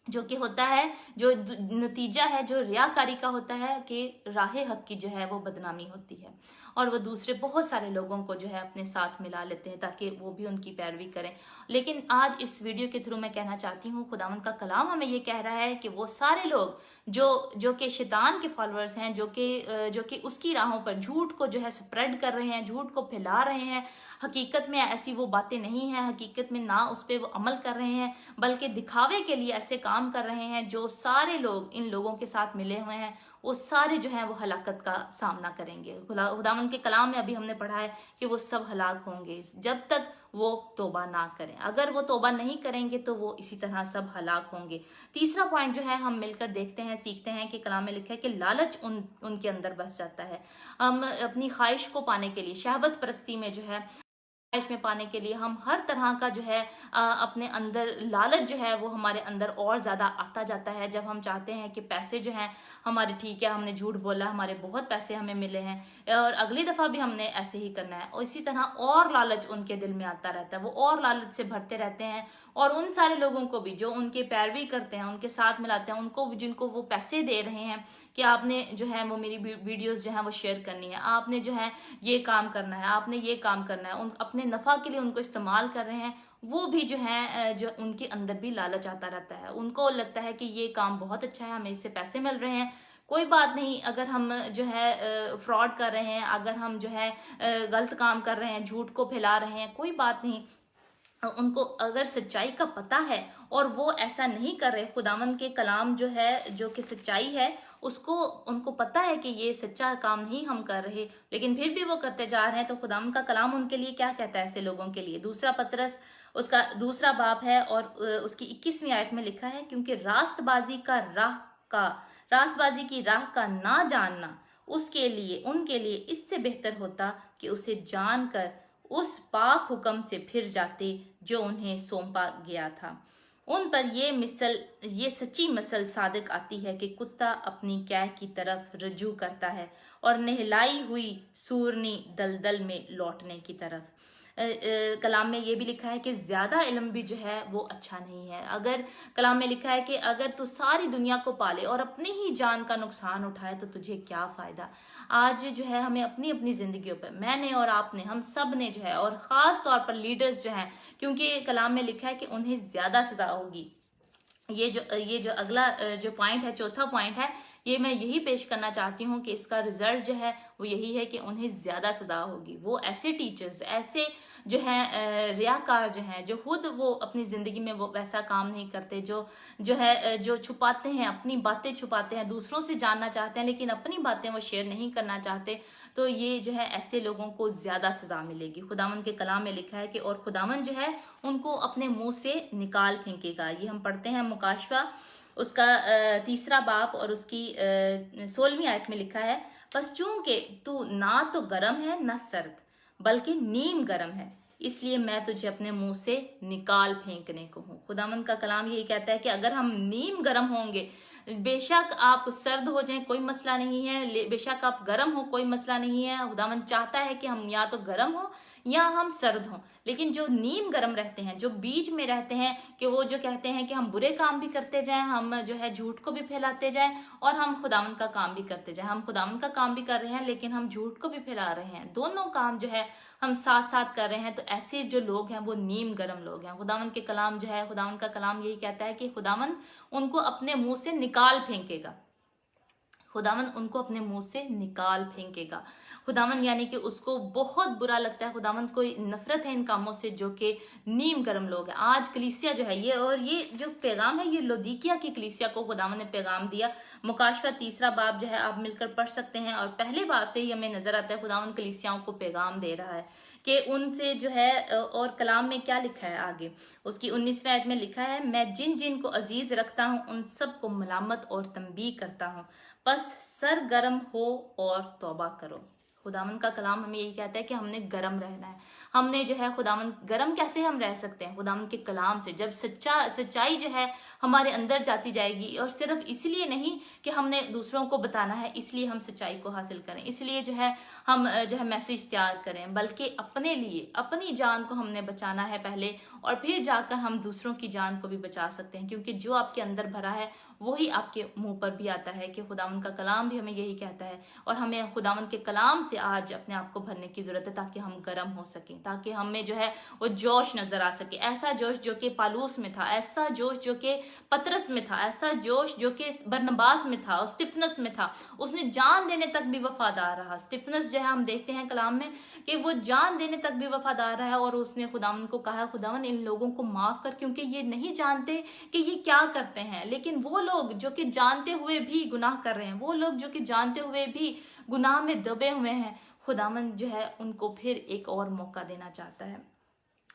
जो कि होता है, जो नतीजा है जो रियाकारी का होता है, कि राह हक की जो है वो बदनामी होती है, और वो दूसरे बहुत सारे लोगों को जो है अपने साथ मिला लेते हैं ताकि वो भी उनकी पैरवी करें। लेकिन आज इस वीडियो के थ्रू मैं कहना चाहती हूँ, खुदावंद का कलाम हमें ये कह रहा है कि वो सारे लोग जो कि शैतान के फॉलोअर्स हैं, जो कि उसकी राहों पर झूठ को जो है स्प्रेड कर रहे हैं, झूठ को फैला रहे हैं, हकीकत में ऐसी वो बातें नहीं हैं, हकीकत में ना उस पर वो अमल कर रहे हैं, बल्कि दिखावे के लिए ऐसे काम कर रहे हैं, जो सारे लोग इन लोगों के साथ मिले हुए हैं वो सारे जो हैं वो हलाकत का सामना करेंगे। खुदावंद के कलाम में अभी हमने पढ़ा है कि वो सब हलाक होंगे जब तक वो तौबा ना करें। अगर वो तौबा नहीं करेंगे तो वो इसी तरह सब हलाक होंगे। तीसरा पॉइंट जो है हम मिलकर देखते हैं, सीखते हैं कि कलाम में लिखा है कि लालच उनके अंदर बस जाता है। हम अपनी ख्वाहिश को पाने के लिए, शहवत परस्ती में जो है ख्वाहिश में पाने के लिए हम हर तरह का जो है अपने अंदर लालच जो है वो हमारे अंदर और ज़्यादा आता जाता है। जब हम चाहते हैं कि पैसे जो हैं हमारे, ठीक है हमने झूठ बोला, हमारे बहुत पैसे हमें मिले हैं और अगली दफ़ा भी हमने ऐसे ही करना है, और इसी तरह और लालच उनके दिल में आता रहता है। वो और लालच से भरते रहते हैं, और उन सारे लोगों को भी जो उनके पैरवी करते हैं, उनके साथ मिलाते हैं, उनको जिनको वो पैसे दे रहे हैं کہ آپ نے جو ہے وہ میری ویڈیوز جو ہیں وہ شیئر کرنی ہے، آپ نے جو ہے یہ کام کرنا ہے، آپ نے یہ کام کرنا ہے، اپنے نفع کے لیے ان کو استعمال کر رہے ہیں، وہ بھی جو ہے جو ان کے اندر بھی لالچ آتا رہتا ہے، ان کو لگتا ہے کہ یہ کام بہت اچھا ہے، ہمیں اس سے پیسے مل رہے ہیں، کوئی بات نہیں اگر ہم جو ہے فراڈ کر رہے ہیں، اگر ہم جو ہے غلط کام کر رہے ہیں، جھوٹ کو پھیلا رہے ہیں، کوئی بات نہیں، ان کو اگر سچائی کا پتہ ہے اور وہ ایسا نہیں کر رہے، خداوند کے کلام جو ہے جو کہ سچائی ہے اس کو ان کو پتہ ہے کہ یہ سچا کام نہیں ہم کر رہے، لیکن پھر بھی وہ کرتے جا رہے ہیں، تو خداوند کا کلام ان کے لیے کیا کہتا ہے ایسے لوگوں کے لیے؟ دوسرا پطرس اس کا دوسرا باب ہے اور اس کی 21ویں آیت میں لکھا ہے، کیونکہ راست بازی کی راہ کا نہ جاننا اس کے لیے ان کے لیے اس سے بہتر ہوتا کہ اسے جان کر اس پاک حکم سے پھر جاتے جو انہیں سونپا گیا تھا۔ ان پر یہ سچی مثل صادق آتی ہے کہ کتا اپنی کیہ کی طرف رجوع کرتا ہے اور نہلائی ہوئی سورنی دلدل میں لوٹنے کی طرف۔ کلام میں یہ بھی لکھا ہے کہ زیادہ علم بھی جو ہے وہ اچھا نہیں ہے۔ اگر کلام میں لکھا ہے کہ اگر تو ساری دنیا کو پالے اور اپنی ہی جان کا نقصان اٹھائے تو تجھے کیا فائدہ۔ آج جو ہے ہمیں اپنی اپنی زندگیوں پر، میں نے اور آپ نے، ہم سب نے جو ہے، اور خاص طور پر لیڈرز جو ہیں، کیونکہ کلام میں لکھا ہے کہ انہیں زیادہ سزا ہوگی۔ یہ جو اگلا جو پوائنٹ ہے، چوتھا پوائنٹ ہے، یہ میں یہی پیش کرنا چاہتی ہوں کہ اس کا رزلٹ جو ہے وہ یہی ہے کہ انہیں زیادہ سزا ہوگی۔ وہ ایسے ٹیچرز، ایسے جو ہیں ریاکار جو ہیں، جو خود وہ اپنی زندگی میں وہ ویسا کام نہیں کرتے، جو چھپاتے ہیں، اپنی باتیں چھپاتے ہیں، دوسروں سے جاننا چاہتے ہیں لیکن اپنی باتیں وہ شیئر نہیں کرنا چاہتے، تو یہ جو ہے ایسے لوگوں کو زیادہ سزا ملے گی۔ خداوند کے کلام میں لکھا ہے کہ اور خداوند جو ہے ان کو اپنے منہ سے نکال پھینکے گا۔ یہ ہم پڑھتے ہیں مکاشفہ اس کا 3 باب اور اس کی 16ویں آیت میں لکھا ہے، پس چونکہ تو نہ تو گرم ہے نہ سرد بلکہ نیم گرم ہے، اس لیے میں تجھے اپنے منہ سے نکال پھینکنے کو ہوں۔ خداوند کا کلام یہی کہتا ہے کہ اگر ہم نیم گرم ہوں گے، بے شک آپ سرد ہو جائیں کوئی مسئلہ نہیں ہے، بے شک آپ گرم ہو کوئی مسئلہ نہیں ہے، خداوند چاہتا ہے کہ ہم یا تو گرم ہو یا ہم سرد ہوں، لیکن جو نیم گرم رہتے ہیں، جو بیچ میں رہتے ہیں، کہ وہ جو کہتے ہیں کہ ہم برے کام بھی کرتے جائیں، ہم جو ہے جھوٹ کو بھی پھیلاتے جائیں اور ہم خداوند کا کام بھی کرتے جائیں، ہم خداوند کا کام بھی کر رہے ہیں لیکن ہم جھوٹ کو بھی پھیلا رہے ہیں، دونوں کام جو ہے ہم ساتھ ساتھ کر رہے ہیں، تو ایسے جو لوگ ہیں وہ نیم گرم لوگ ہیں۔ خداوند کے کلام جو ہے، خداوند کا کلام یہی کہتا ہے کہ خداوند ان کو اپنے منہ سے نکال پھینکے گا، خداوند ان کو اپنے منہ سے نکال پھینکے گا۔ خداوند یعنی کہ اس کو بہت برا لگتا ہے، خداوند کو نفرت ہے ان کاموں سے جو کہ نیم گرم لوگ ہیں۔ آج کلیسیا جو ہے یہ جو پیغام ہے، یہ لودیکیا کی کلیسیا کو خداوند نے پیغام دیا۔ مکاشفہ 3 باب جو ہے آپ مل کر پڑھ سکتے ہیں، اور پہلے باب سے ہی ہمیں نظر آتا ہے خداوند کلیسیاؤں کو پیغام دے رہا ہے کہ ان سے جو ہے، اور کلام میں کیا لکھا ہے آگے، اس کی 19ویں آیت میں لکھا ہے، میں جن جن کو عزیز رکھتا ہوں ان سب کو ملامت اور تنبیہ کرتا ہوں، بس سرگرم ہو اور توبہ کرو۔ خداوند کا کلام ہمیں یہی کہتا ہے کہ ہم نے گرم رہنا ہے، ہم نے جو ہے خداوند گرم کیسے ہم رہ سکتے ہیں؟ خداوند کے کلام سے، جب سچائی جو ہے ہمارے اندر جاتی جائے گی، اور صرف اس لیے نہیں کہ ہم نے دوسروں کو بتانا ہے اس لیے ہم سچائی کو حاصل کریں، اس لیے جو ہے ہم جو ہے میسیج تیار کریں، بلکہ اپنے لیے، اپنی جان کو ہم نے بچانا ہے پہلے، اور پھر جا کر ہم دوسروں کی جان کو بھی بچا سکتے ہیں، کیونکہ جو آپ کے اندر بھرا ہے وہی آپ کے منہ پر بھی آتا ہے، کہ خداوند کا کلام بھی ہمیں یہی کہتا ہے، اور ہمیں خداوند کے کلام سے آج اپنے آپ کو بھرنے کی ضرورت ہے تاکہ ہم گرم ہو سکیں، تاکہ ہمیں جو ہے وہ جوش نظر آ سکے، ایسا جوش جو کہ پالوس میں تھا، ایسا جوش جو کہ پطرس میں تھا، ایسا جوش جو کہ برنباس میں تھا اور اسطفنس میں تھا، اس نے جان دینے تک بھی وفادار رہا۔ اسطفنس جو ہے ہم دیکھتے ہیں کلام میں کہ وہ جان دینے تک بھی وفادار رہا، اور اس نے خداوند کو کہا، خداوند ان لوگوں کو معاف کر، کیونکہ یہ نہیں جانتے کہ یہ کیا کرتے ہیں۔ لیکن وہ لوگ جو کہ جانتے ہوئے بھی گناہ کر رہے ہیں، وہ لوگ جو کہ جانتے ہوئے بھی گناہ میں دبے ہوئے ہیں، خداوند جو ہے ان کو پھر ایک اور موقع دینا چاہتا ہے۔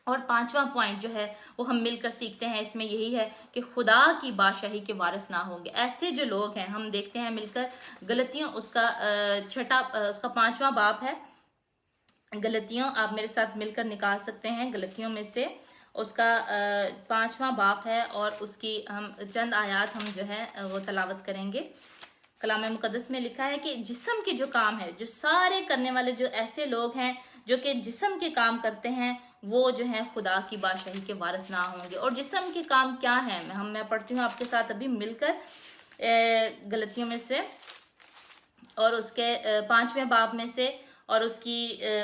اور 5واں پوائنٹ جو ہے وہ ہم مل کر سیکھتے ہیں، اس میں یہی ہے کہ خدا کی بادشاہی کے وارث نہ ہوں گے۔ ایسے جو لوگ ہیں، ہم دیکھتے ہیں مل کر غلطیوں اس کا 5واں باب ہے، غلطیوں آپ میرے ساتھ مل کر نکال سکتے ہیں، غلطیوں میں سے اس کا 5واں باب ہے، اور اس کی ہم چند آیات ہم جو ہے وہ تلاوت کریں گے۔ کلام مقدس میں لکھا ہے کہ جسم کے جو کام ہے، جو سارے کرنے والے جو ایسے لوگ ہیں جو کہ جسم کے کام کرتے ہیں، وہ جو ہیں خدا کی بادشاہی کے وارث نہ ہوں گے۔ اور جسم کے کام کیا ہیں؟ میں پڑھتی ہوں آپ کے ساتھ ابھی مل کر غلطیوں میں سے और उसके 5वें बाब में से और उसकी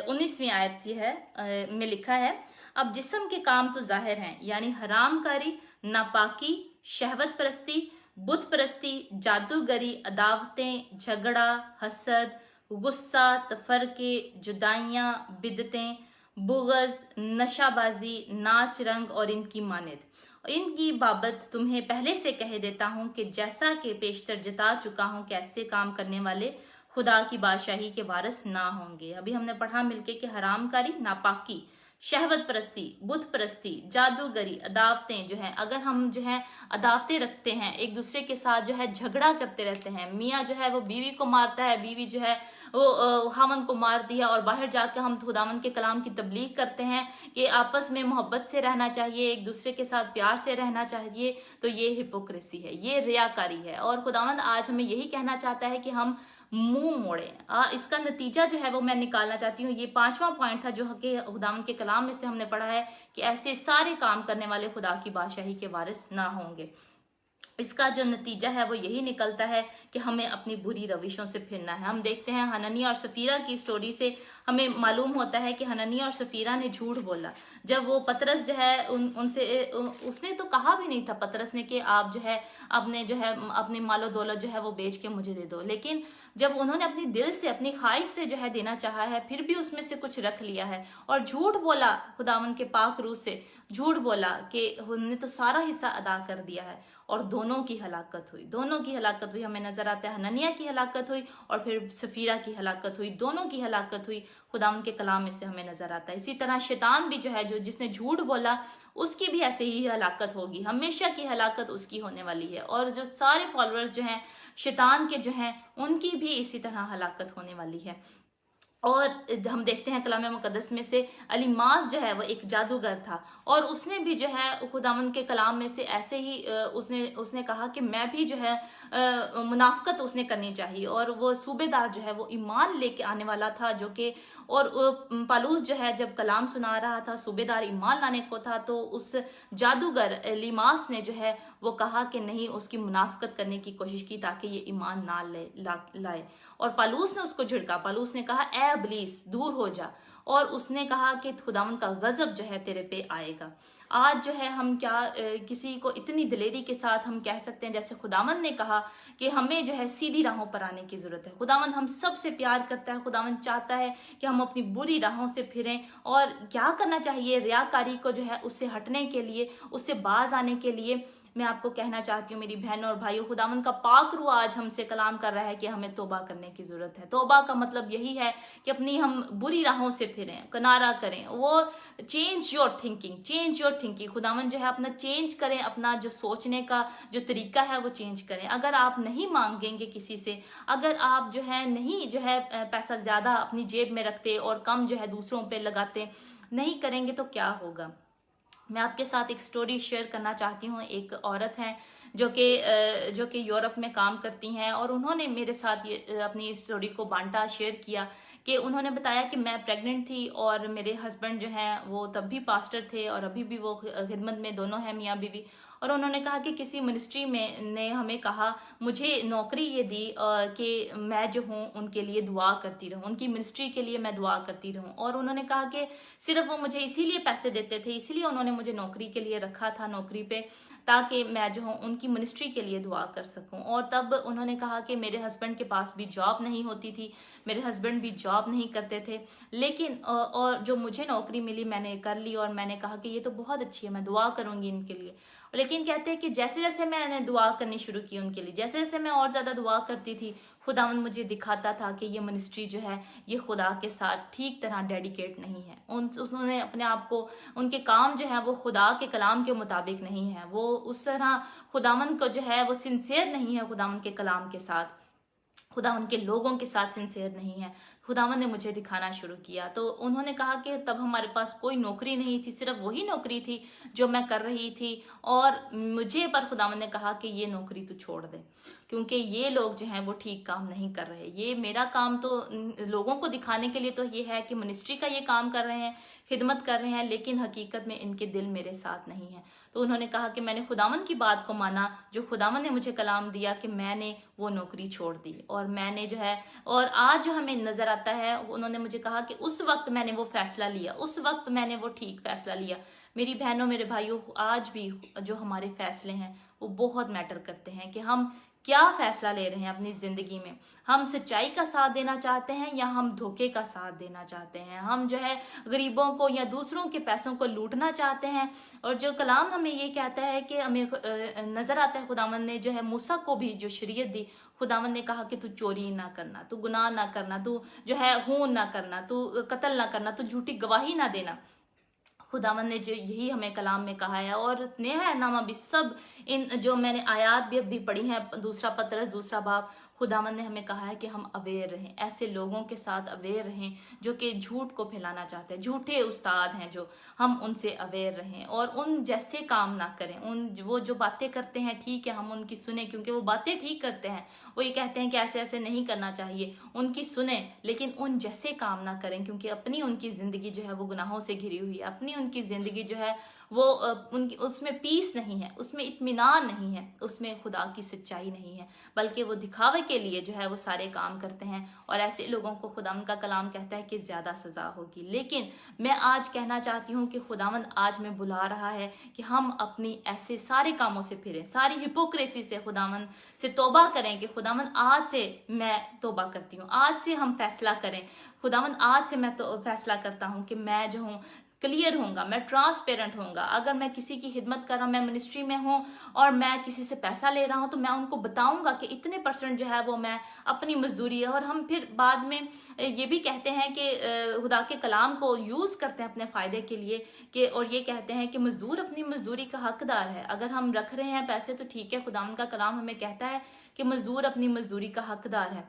19वीं आयत में लिखा है, अब जिस्म के काम तो जाहिर हैं, यानी हरामकारी, नापाकी, शहवत परस्ती, बुत परस्ती, जादूगरी, अदावतें, झगड़ा, हसद, गुस्सा, तफरके, जुदाइयाँ, बिदतें, बुगज, नशाबाजी, नाच रंग और इनकी मानद। इनकी बाबत तुम्हें पहले से कह देता हूँ कि जैसा कि पेशतर जता चुका हूँ कि ऐसे काम करने वाले खुदा की बादशाही के वारिस ना होंगे। अभी हमने पढ़ा मिलके कि हरामकारी, नापाकी, शहवत परस्ती, बुत परस्ती, जादूगरी, अदावतें जो हैं, अगर हम जो है अदावतें रखते हैं, एक दूसरे के साथ जो है झगड़ा करते रहते हैं, मियाँ जो है वो बीवी को मारता है, बीवी जो है वो खामन को मार दिया, और बाहर जाकर हम खुदावंद के कलाम की तबलीग करते हैं कि आपस में मोहब्बत से रहना चाहिए, एक दूसरे के साथ प्यार से रहना चाहिए, तो ये हिपोक्रेसी है, ये रियाकारी है। और खुदावंद आज हमें यही कहना चाहता है कि हम मुंह मोड़े। इसका नतीजा जो है वो मैं निकालना चाहती हूँ। ये 5वां पॉइंट था जो कि खुदावंद के कलाम में से हमने पढ़ा है कि ऐसे सारे काम करने वाले खुदा की बादशाही के वारिस ना होंगे। इसका जो नतीजा है वो यही निकलता है कि हमें अपनी बुरी रविशों से फिरना है। हम देखते हैं हननिया और सफीरा की स्टोरी से हमें मालूम होता है कि हननिया और सफीरा ने झूठ बोला। जब वो पतरस जो है उनसे उसने तो कहा भी नहीं था पतरस ने कि आप जो है अपने मालो दौलत जो है वो बेच के मुझे दे दो, लेकिन जब उन्होंने अपनी दिल से अपनी ख्वाहिश से जो है देना चाहा है, फिर भी उसमें से कुछ रख लिया है और झूठ बोला, खुदावन के पाक रूह से झूठ बोला कि हमने तो सारा हिस्सा अदा कर दिया है, और दोनों की हलाकत हुई। हमें नजर आता है हननिया की हलाकत हुई और फिर सफीरा की हलाकत हुई, दोनों की हलाकत हुई। खुदावंद के कलाम में से हमें नजर आता है। इसी तरह शैतान भी जो है जिसने झूठ बोला उसकी भी ऐसे ही हलाकत होगी, हमेशा की हलाकत उसकी होने वाली है। और जो सारे फॉलोअर्स जो हैं शैतान के जो हैं उनकी भी इसी तरह हलाकत होने वाली है। और हम देखते हैं कलाम मुकद्दस में से अलीमास जो है वो एक जादूगर था और उसने भी जो है खुदावंद के कलाम में से ऐसे ही उसने कहा कि मैं भी जो है मुनाफकत उसने करनी चाहिए, और वो सूबेदार जो है वो ईमान लेके आने वाला था जो कि और पालूस जो है जब कलाम सुना रहा था, सूबेदार ईमान लाने को था, तो उस जादूगर अलीमास ने जो है वो कहा कि नहीं, उसकी मुनाफकत करने की कोशिश की ताकि ये ईमान ना लाए। और पालूस ने उसको झिड़का, पालूस ने कहा ए इब्लीस दूर हो जा, और उसने कहा कि खुदावंद का गजब जो है तेरे पे आएगा। आज जो है हम किसी को इतनी दिलेरी के साथ हम कह सकते हैं जैसे खुदावंद ने कहा कि हमें जो है सीधी राहों पर आने की जरूरत है। खुदावंद हम सबसे प्यार करता है, खुदावंद चाहता है कि हम अपनी बुरी राहों से फिरें। और क्या करना चाहिए रियाकारी को जो है उससे हटने के लिए, उससे बाज आने के लिए मैं आपको कहना चाहती हूँ मेरी बहनों और भाइयों, खुदावंद का पाक रूह आज हमसे कलाम कर रहा है कि हमें तौबा करने की जरूरत है। तौबा का मतलब यही है कि अपनी हम बुरी राहों से फिरें, किनारा करें, वो चेंज योर थिंकिंग। खुदावंद जो है अपना चेंज करें, अपना जो सोचने का जो तरीका है वो चेंज करें। अगर आप नहीं मांगेंगे किसी से, अगर आप जो है नहीं जो है पैसा ज्यादा अपनी जेब में रखते और कम जो है दूसरों पे लगाते नहीं करेंगे तो क्या होगा। मैं आपके साथ एक स्टोरी शेयर करना चाहती हूँ। एक औरत हैं जो कि यूरोप में काम करती हैं, और उन्होंने मेरे साथ ये अपनी स्टोरी को बांटा, शेयर किया कि उन्होंने बताया कि मैं प्रेग्नेंट थी और मेरे हस्बैंड जो हैं वो तब भी पास्टर थे और अभी भी वो खिदमत में दोनों हैं, मियाँ बीवी। और उन्होंने कहा कि किसी मिनिस्ट्री में ने हमें कहा, मुझे नौकरी ये दी कि मैं जो हूँ उनके लिए दुआ करती रहूँ, उनकी मिनिस्ट्री के लिए मैं दुआ करती रहूँ। और उन्होंने कहा कि सिर्फ वो मुझे इसीलिए पैसे देते थे, इसीलिए उन्होंने मुझे नौकरी के लिए रखा था नौकरी पे, ताकि मैं जो हूँ उनकी मिनिस्ट्री के लिए दुआ कर सकूं। और तब उन्होंने कहा कि मेरे हस्बैंड के पास भी जॉब नहीं होती थी, मेरे हस्बैंड भी जॉब नहीं करते थे, लेकिन और जो मुझे नौकरी मिली मैंने कर ली, और मैंने कहा कि ये तो बहुत अच्छी है, मैं दुआ करूंगी इनके लिए। लेकिन कहते हैं कि जैसे जैसे मैंने दुआ करनी शुरू की उनके लिए, जैसे जैसे मैं और ज़्यादा दुआ करती थी, खुदावंद मुझे दिखाता था कि ये मिनिस्ट्री जो है ये खुदा के साथ ठीक तरह डेडिकेट नहीं है। उन्होंने अपने आप को, उनके काम जो है वो खुदा के कलाम के मुताबिक नहीं है, वो उस तरह खुदावंद को जो है वो सिंसियर नहीं है, खुदावंद के कलाम के साथ, खुदावंद के लोगों के साथ सिंसियर नहीं है। खुदावंद ने मुझे दिखाना शुरू किया। तो उन्होंने कहा कि तब हमारे पास कोई नौकरी नहीं थी, सिर्फ वही नौकरी थी जो मैं कर रही थी, और मुझे पर खुदावंद ने कहा कि ये नौकरी तू छोड़ दे। क्योंकि ये लोग जो हैं वो ठीक काम नहीं कर रहे। ये मेरा काम तो लोगों को दिखाने के लिए तो ये है कि मिनिस्ट्री का ये काम कर रहे हैं, खिदमत कर रहे हैं, लेकिन हकीकत में इनके दिल मेरे साथ नहीं है। तो उन्होंने कहा कि मैंने खुदावंद की बात को माना, जो खुदावंद ने मुझे कलाम दिया कि मैंने वो नौकरी छोड़ दी। और मैंने जो है, और आज जो हमें नज़र आता है, उन्होंने मुझे कहा कि उस वक्त मैंने वो फैसला लिया, उस वक्त मैंने वो ठीक फैसला लिया। मेरी बहनों, मेरे भाइयों, आज भी जो हमारे फैसले हैं वो बहुत मैटर करते हैं कि हम क्या फैसला ले रहे हैं अपनी ज़िंदगी में। हम सच्चाई का साथ देना चाहते हैं या हम धोखे का साथ देना चाहते हैं। हम जो है गरीबों को या दूसरों के पैसों को लूटना चाहते हैं। और जो कलाम हमें ये कहता है कि हमें नज़र आता है, खुदावंद ने जो है मूसा को भी जो शरीयत दी, खुदावंद ने कहा कि तू चोरी ना करना, तू गुनाह ना करना, तू जो है खून ना करना, तू कत्ल ना करना, तू झूठी गवाही ना देना। खुदावंद ने जो यही हमें कलाम में कहा है। और नेहा नामा भी सब इन जो मैंने आयात भी अभी पढ़ी हैं, दूसरा पतरस दूसरा बाब, खुदावंद ने हमें कहा है कि हम अवेयर रहें, ऐसे लोगों के साथ अवेयर रहें जो कि झूठ को फैलाना चाहते हैं, झूठे उस्ताद हैं जो, हम उनसे अवेयर रहें और उन जैसे काम ना करें। वो जो बातें करते हैं, ठीक है, हम उनकी सुने क्योंकि वो बातें ठीक करते हैं। वो ये कहते हैं कि ऐसे ऐसे नहीं करना चाहिए, उनकी सुने, लेकिन उन जैसे काम ना करें, क्योंकि अपनी उनकी ज़िंदगी जो है वो गुनाहों से घिरी हुई है। अपनी उनकी ज़िंदगी जो है वो उनकी उसमें पीस नहीं है, उसमें इत्मीनान नहीं है, उसमें खुदा की सच्चाई नहीं है, बल्कि वो दिखावे के लिए जो है वो सारे काम करते हैं। और ऐसे लोगों को खुदावंद का कलाम कहता है कि ज़्यादा सज़ा होगी। लेकिन मैं आज कहना चाहती हूँ कि खुदावंद आज में बुला रहा है कि हम अपनी ऐसे सारे कामों से फिरें, सारी हिपोक्रेसी से खुदावंद से तौबा करें कि खुदावंद आज से मैं तौबा करती हूँ, आज से हम फैसला करें। खुदावंद आज से मैं तो फैसला करता हूँ कि मैं जो हूँ क्लियर होऊंगा, मैं ट्रांसपेरेंट होऊंगा। अगर मैं किसी की खिदमत कर रहा हूँ, मैं मिनिस्ट्री में हूँ और मैं किसी से पैसा ले रहा हूँ, तो मैं उनको बताऊंगा कि इतने % जो है वो मैं अपनी मजदूरी है। और हम फिर बाद में ये भी कहते हैं कि खुदा के कलाम को यूज़ करते हैं अपने फ़ायदे के लिए कि, और ये कहते हैं कि मजदूर अपनी मजदूरी का हकदार है। अगर हम रख रहे हैं पैसे तो ठीक है, खुदावंद का कलाम हमें कहता है कि मजदूर अपनी मजदूरी का हकदार है।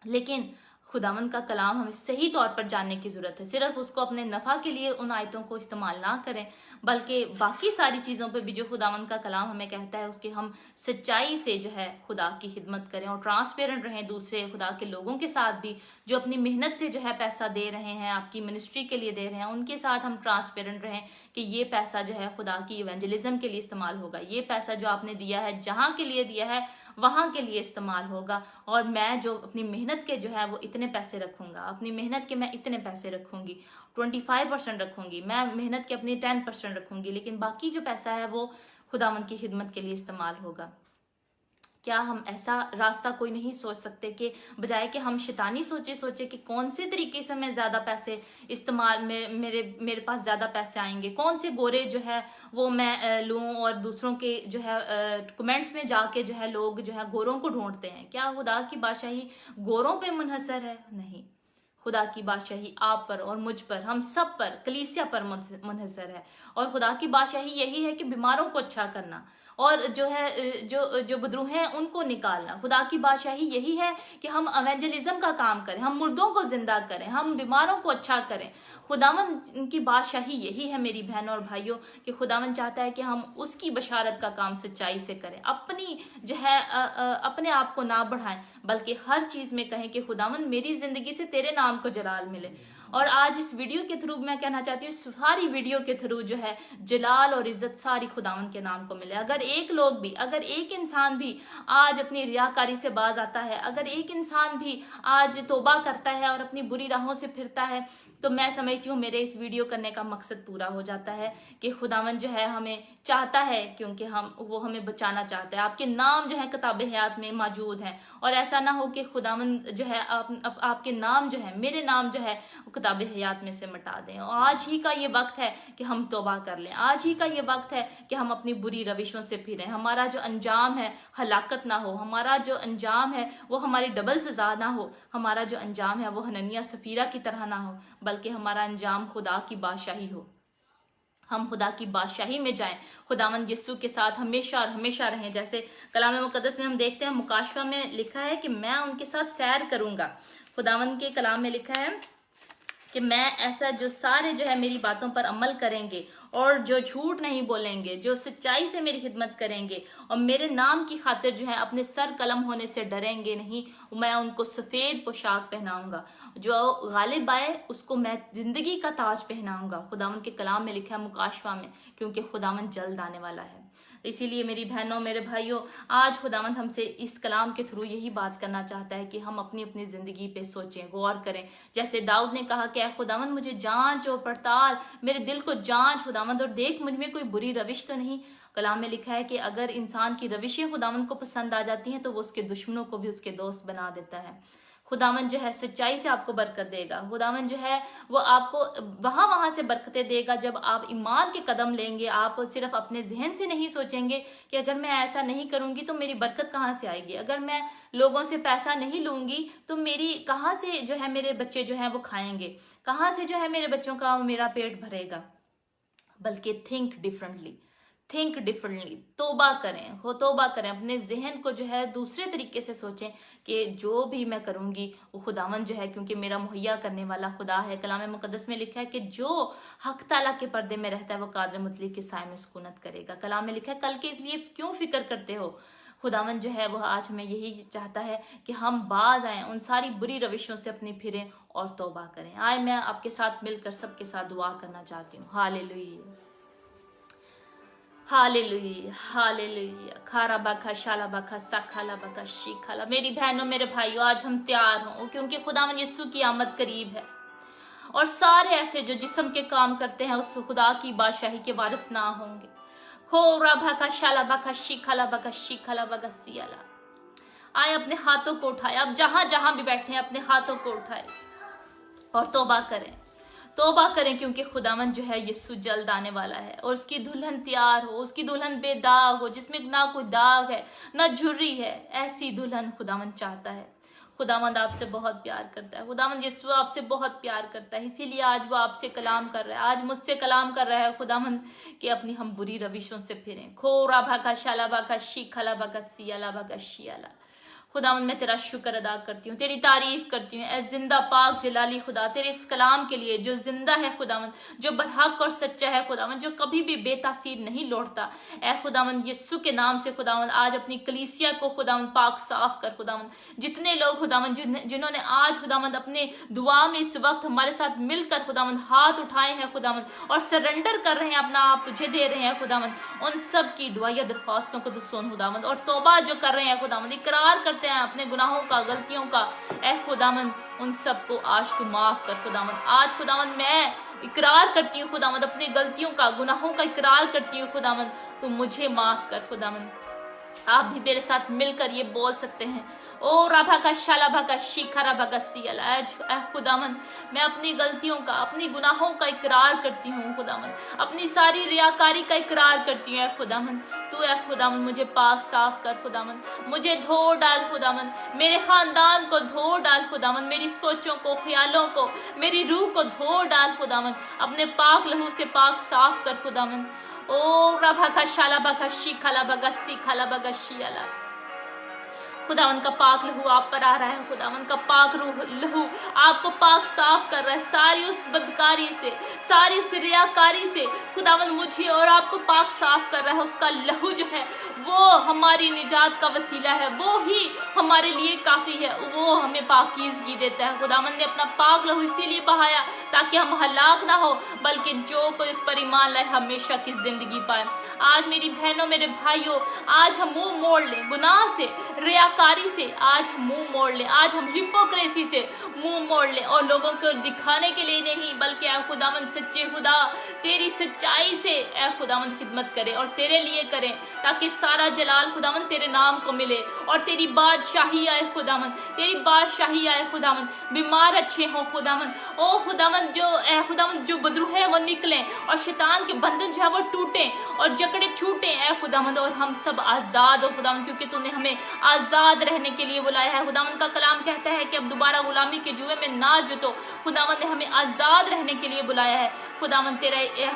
लेकिन खुदावंद का कलाम हमें सही तौर पर जानने की ज़रूरत है। सिर्फ उसको अपने नफ़ा के लिए उन आयतों को इस्तेमाल ना करें, बल्कि बाकी सारी चीज़ों पे भी जो खुदावंद का कलाम हमें कहता है उसके हम सच्चाई से जो है खुदा की खिदमत करें और ट्रांसपेरेंट रहें दूसरे खुदा के लोगों के साथ भी, जो अपनी मेहनत से जो है पैसा दे रहे हैं, आपकी मिनिस्ट्री के लिए दे रहे हैं, उनके साथ हम ट्रांसपेरेंट रहें कि ये पैसा जो है खुदा की इवेंजलिज्म के लिए इस्तेमाल होगा, ये पैसा जो आपने दिया है जहाँ के लिए दिया है वहाँ के लिए इस्तेमाल होगा। और मैं जो अपनी मेहनत के जो है वो इतने पैसे रखूँगा, अपनी मेहनत के मैं इतने पैसे रखूँगी, 25% रखूँगी, मैं मेहनत के अपनी 10% रखूँगी, लेकिन बाकी जो पैसा है वो खुदावंद की खिदमत के लिए इस्तेमाल होगा। क्या हम ऐसा रास्ता कोई नहीं सोच सकते कि बजाय कि हम शैतानी सोचे कि कौन से तरीके से मैं ज़्यादा पैसे इस्तेमाल में मेरे पास ज़्यादा पैसे आएंगे, कौन से गोरे जो है वो मैं लूँ। और दूसरों के जो है कमेंट्स में जाके जो है लोग जो है गोरों को ढूंढते हैं। क्या खुदा की बादशाही गोरों पे मुनहसर है? नहीं, खुदा की बादशाही आप पर और मुझ पर, हम सब पर, कलीसिया पर मुनहसर है। और खुदा की बादशाही यही है कि बीमारों को अच्छा करना और जो है जो बदरूह हैं उनको निकालना। खुदा की बादशाही यही है कि हम एवेंजलिज्म का काम करें, हम मुर्दों को जिंदा करें, हम बीमारों को अच्छा करें। खुदावंद की बादशाही यही है मेरी बहनों और भाइयों कि खुदावंद चाहता है कि हम उसकी बशारत का काम सच्चाई से करें, अपनी जो है अपने आप को ना बढ़ाएं, बल्कि हर चीज़ में कहें कि खुदावंद मेरी ज़िंदगी से तेरे नाम को जलाल मिले। और आज इस वीडियो के थ्रू मैं कहना चाहती हूँ, सारी वीडियो के थ्रू जो है जलाल और इज्जत सारी खुदावंद के नाम को मिले। अगर एक लोग भी, अगर एक इंसान भी आज अपनी रियाकारी से बाज आता है, अगर एक इंसान भी आज तौबा करता है और अपनी बुरी राहों से फिरता है, तो मैं समझती हूँ मेरे इस वीडियो करने का मकसद पूरा हो जाता है कि खुदावंद जो है हमें चाहता है, क्योंकि वो हमें बचाना चाहता है। आपके नाम जो है किताब हयात में मौजूद हैं, और ऐसा ना हो कि खुदावंद जो है आपके नाम जो है, मेरे नाम जो है किताब हयात में से मिटा दें। और आज ही का ये वक्त है कि हम तौबा कर लें, आज ही का ये वक्त है कि हम अपनी बुरी रविशों से फिरें। हमारा जो अंजाम है हलाकत ना हो, हमारा जो अंजाम है वो हमारी डबल सजा ना हो, हमारा जो अंजाम है वो हननिया सफीरा की तरह ना हो, बल्कि हमारा अंजाम खुदा की बादशाही हो। हम खुदा की बादशाही में जाएं, खुदावंद यीशु के साथ हमेशा और हमेशा रहें। जैसे कलाम मुकद्दस में हम देखते हैं, मुकाशवा में लिखा है कि मैं उनके साथ सैर करूंगा। खुदावंद के कलाम में लिखा है कि मैं ऐसा जो सारे जो है मेरी बातों पर अमल करेंगे और जो झूठ नहीं बोलेंगे, जो सच्चाई से मेरी खिदमत करेंगे और मेरे नाम की खातिर जो है अपने सर कलम होने से डरेंगे नहीं, मैं उनको सफ़ेद पोशाक पहनाऊंगा। जो गालिब आए उसको मैं ज़िंदगी का ताज पहनाऊंगा। खुदावंद के कलाम में लिखा है मुकाशवा में, क्योंकि खुदावंद जल्द आने वाला है। इसीलिए मेरी बहनों, मेरे भाइयों, आज खुदावंद हमसे इस कलाम के थ्रू यही बात करना चाहता है कि हम अपनी अपनी ज़िंदगी पे सोचें, गौर करें। जैसे दाऊद ने कहा कि खुदावंद मुझे जांच और पड़ताल, मेरे दिल को जांच खुदावंद, और देख मुझ में कोई बुरी रविश तो नहीं। कलाम में लिखा है कि अगर इंसान की रविशें खुदावंद को पसंद आ जाती हैं तो वो उसके दुश्मनों को भी उसके दोस्त बना देता है। खुदावंद जो है सच्चाई से आपको बरकत देगा। खुदावंद जो है वो आपको वहाँ से बरकतें देगा जब आप ईमान के कदम लेंगे। आप सिर्फ अपने जहन से नहीं सोचेंगे कि अगर मैं ऐसा नहीं करूँगी तो मेरी बरकत कहाँ से आएगी, अगर मैं लोगों से पैसा नहीं लूँगी तो मेरी कहाँ से जो है मेरे बच्चे जो हैं वो खाएंगे, कहाँ से जो है मेरे बच्चों का मेरा पेट भरेगा। बल्कि थिंक डिफरेंटली, तौबा करें, अपने जहन को जो है दूसरे तरीके से सोचें कि जो भी मैं करूंगी वो खुदावंद जो है, क्योंकि मेरा मुहैया करने वाला खुदा है। कलाम मुकद्दस में लिखा है कि जो हक ताला के पर्दे में रहता है वो कादर मुतली के साए में सुकूनत करेगा। कलाम में लिखा है कल के लिए क्यों फिक्र करते हो। खुदावंद जो है वह आज हमें यही चाहता है कि हम बाज आएं, उन सारी बुरी रविशों से अपनी फिरें और तौबा करें। आज मैं आपके साथ मिलकर सबके साथ दुआ करना चाहती हूँ। Hallelujah, hallelujah, hallelujah. खारा बखा शाला बखा सखाला बखा शीखाला। मेरी बहनों, मेरे भाइयों, आज हम तैयार हों, क्योंकि खुदावंद यीशु की आमद करीब है और सारे ऐसे जो जिस्म के काम करते हैं उस खुदा की बादशाही के वारिस ना होंगे। खोरा भका शाला बखा शीखाला बखा शीखाला बखा सियाला। आए अपने हाथों को उठाए, आप जहां जहां भी बैठे हैं अपने हाथों को उठाए और तौबा करें, क्योंकि खुदावंद जो है यीशु जल्द आने वाला है और उसकी दुल्हन तैयार हो, उसकी दुल्हन बेदाग हो, जिसमें ना कोई दाग है ना झुर्री है। ऐसी दुल्हन खुदावंद चाहता है। खुदावंद आपसे बहुत प्यार करता है। खुदावंद यीशु आपसे बहुत प्यार करता है, इसीलिए आज वो आपसे कलाम कर रहा है, आज मुझसे कलाम कर रहा है खुदावंद कि अपनी हम बुरी रविशों से फिरें। खोरा भाका शाला भाका शीखाला भाका सियाला भाका शियाला। खुदावंद मैं तेरा शुक्र अदा करती हूँ, तेरी तारीफ करती हूँ ए जिंदा पाक जलाली खुदा, तेरे इस कलाम के लिए जो जिंदा है खुदावंद, जो बरहक और सच्चा है खुदावंद, जो कभी भी बेतासीर नहीं लौटता। ए खुदावंद यीशु के नाम से खुदावंद आज अपनी कलीसिया को खुदावंद पाक साफ कर। खुदावंद जितने लोग खुदावंद जिन्होंने आज खुदावंद अपने दुआ में इस वक्त हमारे साथ मिलकर खुदावंद हाथ उठाए हैं खुदावंद और सरेंडर कर रहे हैं, अपना आप तुझे दे रहे हैं खुदावंद, उन सब की दुआ या दरख्वास्तों को तो सुन खुदावंद, और तौबा जो कर रहे हैं खुदावंद, इकरार करते हैं अपने गुनाहों का, गलतियों का, ऐ खुदावंद उन सबको आज तू माफ कर खुदावंद। आज खुदावंद मैं इकरार करती हूँ खुदावंद, अपनी गलतियों का, गुनाहों का इकरार करती हूँ खुदावंद, तू मुझे माफ कर खुदावंद। आप भी मेरे साथ मिलकर ये बोल सकते हैं, ओ राभा का शाला भा का शिखा राभा का सियल। आज खुदावंद मैं अपनी गलतियों का, अपनी गुनाहों का इकरार करती हूँ खुदावंद, अपनी सारी रियाकारी का इकरार करती हूँ खुदावंद। तू खुदावंद मुझे पाक साफ कर खुदावंद, मुझे धो डाल खुदावंद, मेरे खानदान को धो डाल खुदावंद, मेरी सोचों को, ख्यालों को, मेरी रूह को धो डाल खुदावंद, अपने पाक लहू से पाक साफ कर खुदावंद। ओ रभा का शाला बगा शिखाला बगा सिखाला बगा शियाला। खुदावंद का पाक लहू आप पर आ रहा है, खुदावंद का पाक लहू आपको पाक साफ कर रहा है सारी उस बदकारी से, सारी उस रियाकारी से। खुदावंद मुझे और आपको पाक साफ कर रहा है। उसका लहू जो है वो हमारी निजात का वसीला है, वो ही हमारे लिए काफी है, वो हमें पाकीज़गी देता है। खुदावंद ने अपना पाक लहू इसीलिए बहाया ताकि हम हलाक ना हो, बल्कि जो कोई उस पर ईमान लाए हमेशा की जिंदगी पाए। आज मेरी बहनों, मेरे भाइयों, आज हम मुंह मोड़ लें गुनाह से, रियाकारी से, आज हम मुंह मोड़ लें, आज हम हिपोक्रेसी से मुंह मोड़ लें और लोगों को दिखाने के लिए नहीं, बल्कि ऐ खुदावंद सच्चे खुदा तेरी सच्चाई से ऐ खुदावंद खिदमत करें और तेरे लिए करें, ताकि सारा जलाल खुदावंद तेरे नाम को मिले और तेरी बादशाही आए खुदावंद, तेरी बादशाही आए खुदावंद। बीमार अच्छे हों खुदावंद, ओ खुदावंद जो ऐ खुदावंद जो बदरू है वो निकलें और शैतान के बंधन जो है वो टूटें और जकड़े छूटें ऐ खुदावंद, और हम सब आजाद हो खुदावंद, क्योंकि तूने हमें आजाद रहने के लिए बुलाया है। खुदावंद का कलाम कहता है कि अब दोबारा गुलामी के जुए में ना जुटो। खुदावंद ने हमें आजाद रहने के लिए बुलाया है। खुदावंद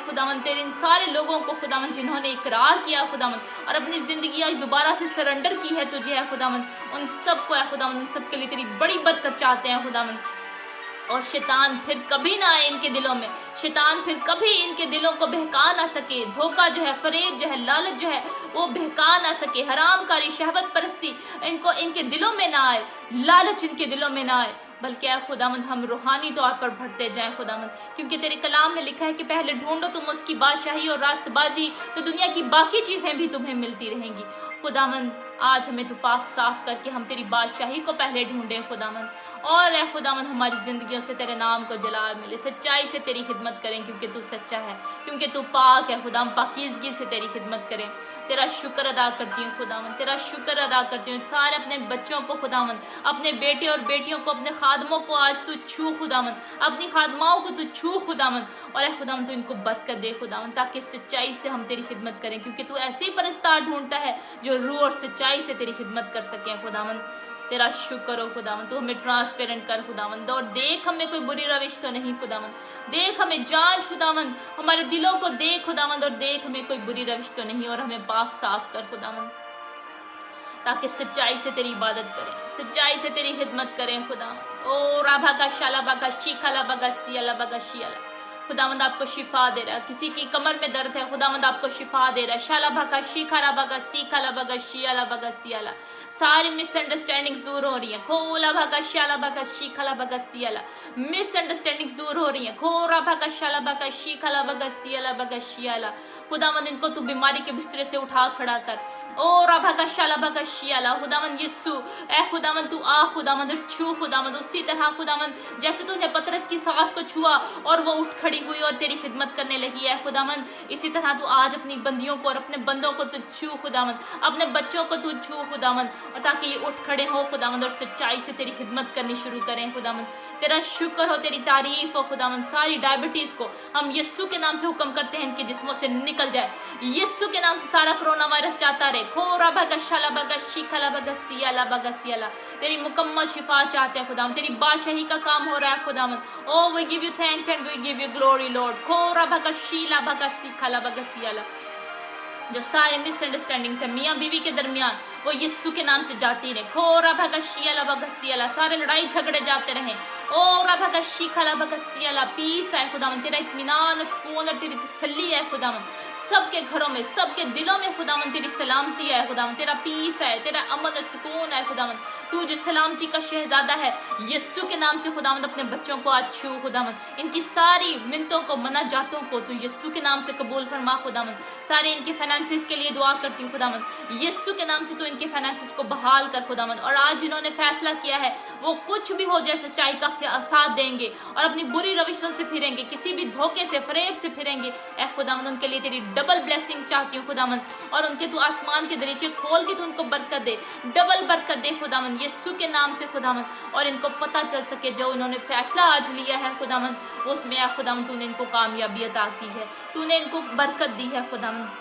खुदावंद तेरे इन सारे लोगों को खुदावंद जिन्होंने इकरार किया खुदावंद और अपनी जिंदगी आज दोबारा से सरेंडर की है तुझे है खुदावंद, उन सबको है खुदावंद, उन सबके लिए तेरी बड़ी बरकत चाहते हैं खुदावंद। اور شیطان پھر کبھی نہ آئے ان کے دلوں میں، شیطان پھر کبھی ان کے دلوں کو بہکا نہ سکے، دھوکہ جو ہے، فریب جو ہے، لالچ جو ہے وہ بہکا نہ سکے، حرام کاری، شہوت پرستی ان کے دلوں میں نہ آئے، لالچ ان کے دلوں میں نہ آئے، بلکہ اے خداوند ہم روحانی طور پر بڑھتے جائیں خداوند، کیونکہ تیرے کلام میں لکھا ہے کہ پہلے ڈھونڈو تم اس کی بادشاہی اور راست بازی، تو دنیا کی باقی چیزیں بھی تمہیں ملتی رہیں گی۔ خداوند آج ہمیں تو پاک صاف کر کے ہم تیری بادشاہی کو پہلے ڈھونڈیں خداوند، اور اے خداوند ہماری زندگیوں سے تیرے نام کو جلال ملے، سچائی سے تیری خدمت کریں کیونکہ تو سچا ہے، کیونکہ تو پاک ہے خداوند، پاکیزگی سے تیری خدمت کریں۔ تیرا شکر ادا کرتی ہوں خداوند، تیرا شکر ادا کرتی ہوں، سارے اپنے بچوں کو خداوند، اپنے بیٹے اور بیٹیوں کو، اپنے خادموں کو آج تو چھو خداوند، اپنی خادماؤں کو تو چھو خداوند، اور اے خداوند تو ان کو برکت دے خداوند، تاکہ سچائی سے ہم تیری خدمت کریں، کیونکہ تو ایسی پرستار ڈھونڈتا ہے جو روح اور سچائی سے تیری خدمت کر سکیں خداوند۔ تیرا شکر ہو خداوند، تو ہمیں ٹرانسپیرنٹ کر خداوند، اور دیکھ ہمیں کوئی بری روش تو نہیں خداوند، دیکھ ہمیں جانچ خداوند، ہمارے دلوں کو دیکھ خداوند، اور دیکھ ہمیں کوئی بری روش تو نہیں، اور ہمیں پاک صاف کر خداوند، تاکہ سچائی سے تیری عبادت کریں، سچائی سے تیری خدمت کریں خداوند۔ او رابا کا شالا باگا شیخا لا باگا سیالا باگا شیالا، خداوند آپ کو شفا دے رہا ہے، کسی کی کمر میں درد ہے خداوند آپ کو شفا دے رہا ہے، شالا بھاگا شیخا را بھاگا سیکھا لا بھاگا شیالا بھاگا سیالا، ساری مس انڈرسٹینڈنگز دور ہو رہی ہیں، کھولا بھاگا شالا بھاگا شیخا لا بھاگا سیالا، مس انڈرسٹینڈنگز دور ہو رہی ہیں، کھورا بھاگا شالا بھاگا شیخا لا بھاگا سیالا بھاگا شیالا، خداوند ان کو تو بیماری کے بسترے سے اٹھا کھڑا کر، او را بھاگا شالا بھاگا شیالا، خداوند یسوع اے خداوند تو آ خداوند اور چھو خداوند، اسی طرح خداوند جیسے تو نے پترس کی سانس کو چھوا اور وہ اٹھ کھڑی ہوئی اور تیری خدمت کرنے لگی ہے خداوند، اسی طرح تو آج اپنی بندیوں کو اور اپنے بندوں کو تو چھو خداوند، اپنے بچوں کو تو چھو خداوند، اور تاکہ یہ اٹھ کھڑے ہو خداوند اور سچائی سے تیری خدمت کرنی شروع کریں خداوند۔ تیرا شکر ہو، تیری تعریف ہو خداوند، ساری ڈائبٹیز کو ہم یسوع کے نام سے حکم کرتے ہیں ان کے جسموں سے نکل جائے، یسوع کے نام سے سارا کرونا وائرس جاتا رہے، کھورا بھگا شالا بھگا شیخا لا بھگا سیالا بھگا سیالا، تیری مکمل شفا چاہتے ہیں خداوند، تیری بادشاہی کا کام ہو رہا ہے خداوند، او we give you thanks and we give you glory Lord، کھورا بھگا شیلا بھگا سیکھا لا بھگا سیالا، جو سارے مس انڈرسٹینڈنگ ہے میاں بیوی کے درمیان وہ یسوع کے نام سے جاتی رہے، کھورا بھگا شیالا بھگا سیالا، سارے لڑائی جھگڑے جاتے رہیں، او را بھگا شیخا لا بھگا سیالا، پیس ہے خداوند، تیرا اطمینان اور سکون اور تیری تسلی ہے خداوند، سب کے گھروں میں، سب کے دلوں میں خداوند تیری سلامتی ہے خداوند، تیرا پیس ہے، تیرا امن اور سکون ہے خداوند، تو جو سلامتی کا شہزادہ ہے یسوع کے نام سے خداوند اپنے بچوں کو آج چھو خداوند، ان کی ساری منتوں کو، مناجاتوں کو تو یسوع کے نام سے قبول فرما خداوند، سارے ان کے فائنانسز کے لیے دعا کرتی ہوں خداوند، یسوع کے نام سے تو ان کے فائنانسز کو بحال کر خداوند، اور آج انہوں نے فیصلہ کیا ہے وہ کچھ بھی ہو جائے سچائی کا ساتھ دیں گے اور اپنی بری روشوں سے پھریں گے، کسی بھی دھوکے سے، فریب سے پھریں گے، اے خداوند ان کے لیے تیری ڈبل بلیسنگز چاہتی ہوں خداوند، اور ان کے تو آسمان کے دریچے کھول کے تو ان کو برکت دے، ڈبل برکت دے خداوند یسوع کے نام سے خداوند، اور ان کو پتہ چل سکے جو انہوں نے فیصلہ آج لیا ہے خداوند اس میں اے خداوند تو نے ان کو کامیابی عطا کی ہے، تو نے ان کو برکت دی ہے خداوند۔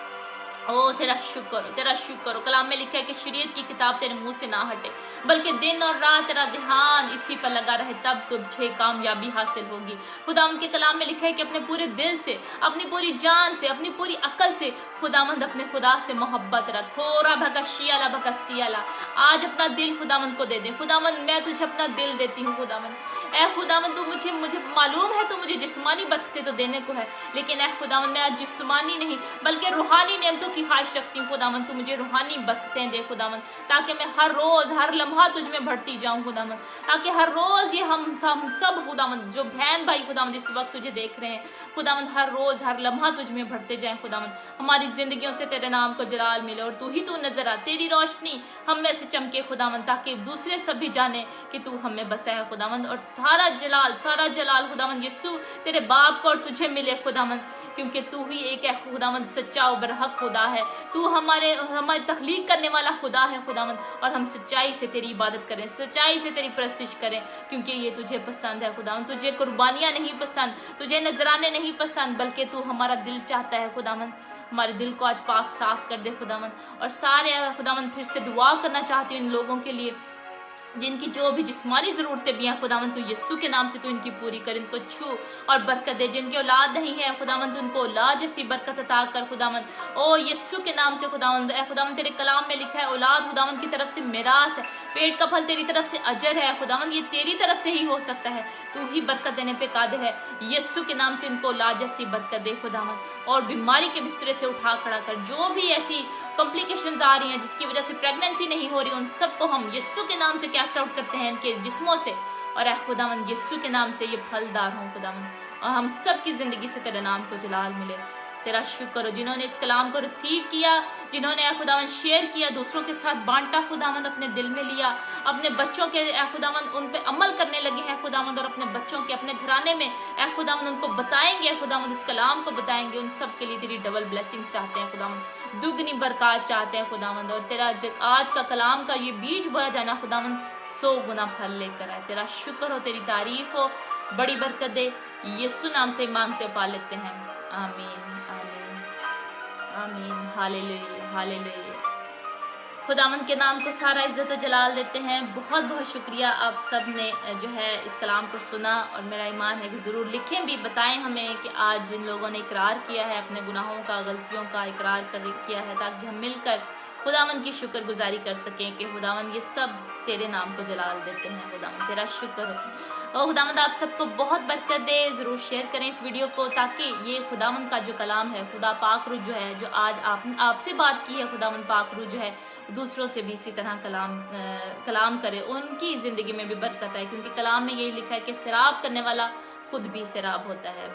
او تیرا شکر ہو، تیرا شکر ہو، کلام میں لکھا ہے کہ شریعت کی کتاب تیرے منہ سے نہ ہٹے بلکہ دن اور رات تیرا دھیان اسی پر لگا رہے، تب تجھے کامیابی حاصل ہوگی۔ خداوند کے کلام میں لکھا ہے کہ اپنے پورے دل سے، اپنی پوری جان سے، اپنی پوری عقل سے خداوند اپنے خدا سے محبت رکھ، کھورا بھگا شیالا بھگا سیالا، آج اپنا دل خداوند کو دے دے، خداوند میں تجھے اپنا دل دیتی ہوں خداوند، اے خداوند تو مجھے معلوم ہے تو مجھے جسمانی برکتیں تو دینے کو ہے، لیکن اے خداوند میں آج جسمانی نہیں بلکہ روحانی نعمتوں کی خواہش رکھتی ہوں خداوند، تو مجھے روحانی برکتیں دے خداوند، تاکہ میں ہر روز ہر لمحہ تجھ میں بڑھتی جاؤں خداوند، تاکہ ہر روز یہ ہم سب خداوند جو بہن بھائی خداوند اس وقت تجھے دیکھ رہے ہیں خداوند، ہر روز ہر لمحہ تجھ میں بڑھتے جائیں خداوند، ہماری زندگیوں سے تیرے نام کو جلال ملے اور تو ہی تو نظر آ، تیری روشنی ہم میں سے چمکے خداوند، تاکہ دوسرے سب بھی جانے کہ تو ہم میں بسا ہے خداوند، اور سارا جلال خداوند یسوع تیرے باپ کو اور تجھے ملے خداوند، کیونکہ تو ہی ایک ہے خداوند سچا و برحق خدا ہے، تو ہمارے تخلیق کرنے والا خدا ہے خداوند، اور ہم سچائی سے تیری عبادت کریں، سچائی سے تیری پرستش کریں، کیونکہ یہ تجھے پسند ہے خداوند، تجھے قربانیاں نہیں پسند، تجھے نذرانے نہیں پسند، بلکہ تو ہمارا دل چاہتا ہے خداوند، ہمارے دل کو آج پاک صاف کر دے خداوند، اور سارے خداوند پھر سے دعا کرنا چاہتی ہوں ان لوگوں کے لیے जिनकी जो भी जिस्मानी ज़रूरतें भी हैं खुदावंद, तू यीशु के नाम से तू इनकी पूरी कर, इनको छू और बरकत दे। जिनकी औलाद नहीं है खुदावंद, उनको औलाद जैसी बरकत अता कर खुदावंद, ओ यीशु के नाम से खुदावंद। ए खुदावंद, तेरे कलाम में लिखा है औलाद खुदावंद की तरफ से मिरास है, पेट का फल तेरी तरफ से अजर है खुदावंद, ये तेरी तरफ से ही हो सकता है, तू ही बरकत देने पे कादिर है। यीशु के नाम से इनको औलाद जैसी बरकत दे खुदावंद, और बीमारी के बिस्तरे से उठा खड़ा कर। जो भी ऐसी कॉम्प्लिकेशंस आ रही हैं जिसकी वजह से प्रेगनेंसी नहीं हो रही, उन सबको हम यीशु के नाम से कैस्ट आउट करते हैं इनके जिस्मों से, और ऐ खुदावंद यीशु के नाम से ये फलदार हों खुदावंद, और हम सब की जिंदगी से तेरे नाम को जलाल मिले। तेरा शुक्र हो जिन्होंने इस कलाम को रिसीव किया, जिन्होंने ऐ खुदावंद शेयर किया, दूसरों के साथ बांटा खुदावंद, अपने दिल में लिया, अपने बच्चों के ऐ खुदावंद उन पे अमल करने लगे हैं खुदावंद, और अपने बच्चों के अपने घराने में ऐ खुदावंद उनको बताएंगे खुदावंद, इस कलाम को बताएंगे। उन सब के लिए तेरी डबल ब्लेसिंग चाहते हैं खुदावंद, दुगनी बरकत चाहते हैं खुदावंद, और तेरा आज का कलाम का ये बीज बोया जाना खुदावंद 100 गुना फल लेकर आए। तेरा शुक्र हो, तेरी तारीफ हो, बड़ी बरकत दे। यीशु नाम से मांगते पा लेते हैं, आमीन आमीन आमीन। Hallelujah hallelujah. खुदावंद के नाम को सारा इज्जत जलाल देते हैं। बहुत बहुत शुक्रिया आप सब ने जो है इस कलाम को सुना, और मेरा ईमान है कि ज़रूर लिखें भी, बताएं हमें कि आज जिन लोगों ने इकरार किया है अपने गुनाहों का, गलतियों का इकरार किया है, ताकि हम मिलकर खुदावंद की शुक्रगुजारी कर सकें कि खुदावंद ये सब तेरे नाम को जलाल देते हैं। खुदावंद तेरा शुक्र हो, और खुदावंद आप सबको बहुत बरकत दे। ज़रूर शेयर करें इस वीडियो को, ताकि ये खुदावंद का जो कलाम है, खुदा पाक रूह जो है, जो आज आपसे बात की है, खुदावंद पाक रूह जो है दूसरों से भी इसी तरह कलाम करे, उनकी ज़िंदगी में भी बरकत आए, क्योंकि कलाम में यही लिखा है कि शराब करने वाला खुद भी शराब होता है।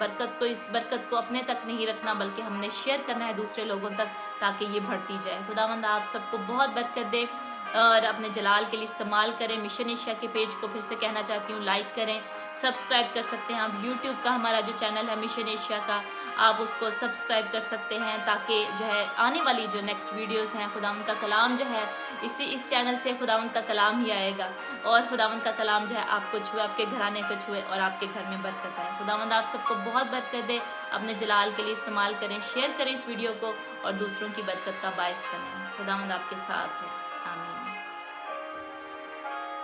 इस बरकत को अपने तक नहीं रखना, बल्कि हमने शेयर करना है दूसरे लोगों तक, ताकि ये बढ़ती जाए। खुदावंद आप सबको बहुत बरकत दे, और अपने जलाल के लिए इस्तेमाल करें। मिशन एशिया के पेज को फिर से कहना चाहती हूँ, लाइक करें, सब्सक्राइब कर सकते हैं आप। यूट्यूब का हमारा जो चैनल है मिशन एशिया का, आप उसको सब्सक्राइब कर सकते हैं, ताकि जो है आने वाली जो नेक्स्ट वीडियोस हैं, खुदावंद का कलाम जो है इस चैनल से खुदावंद का कलाम ही आएगा, और खुदावंद का कलाम जो है आपको छुए, आपके घराने को छुए, और आपके घर में बरकत आए। खुदावंद आप सबको बहुत बरकत दे, अपने जलाल के लिए इस्तेमाल करें, शेयर करें इस वीडियो को, और दूसरों की बरकत का बायस बनें। खुदावंद आपके साथ हो, आमीन।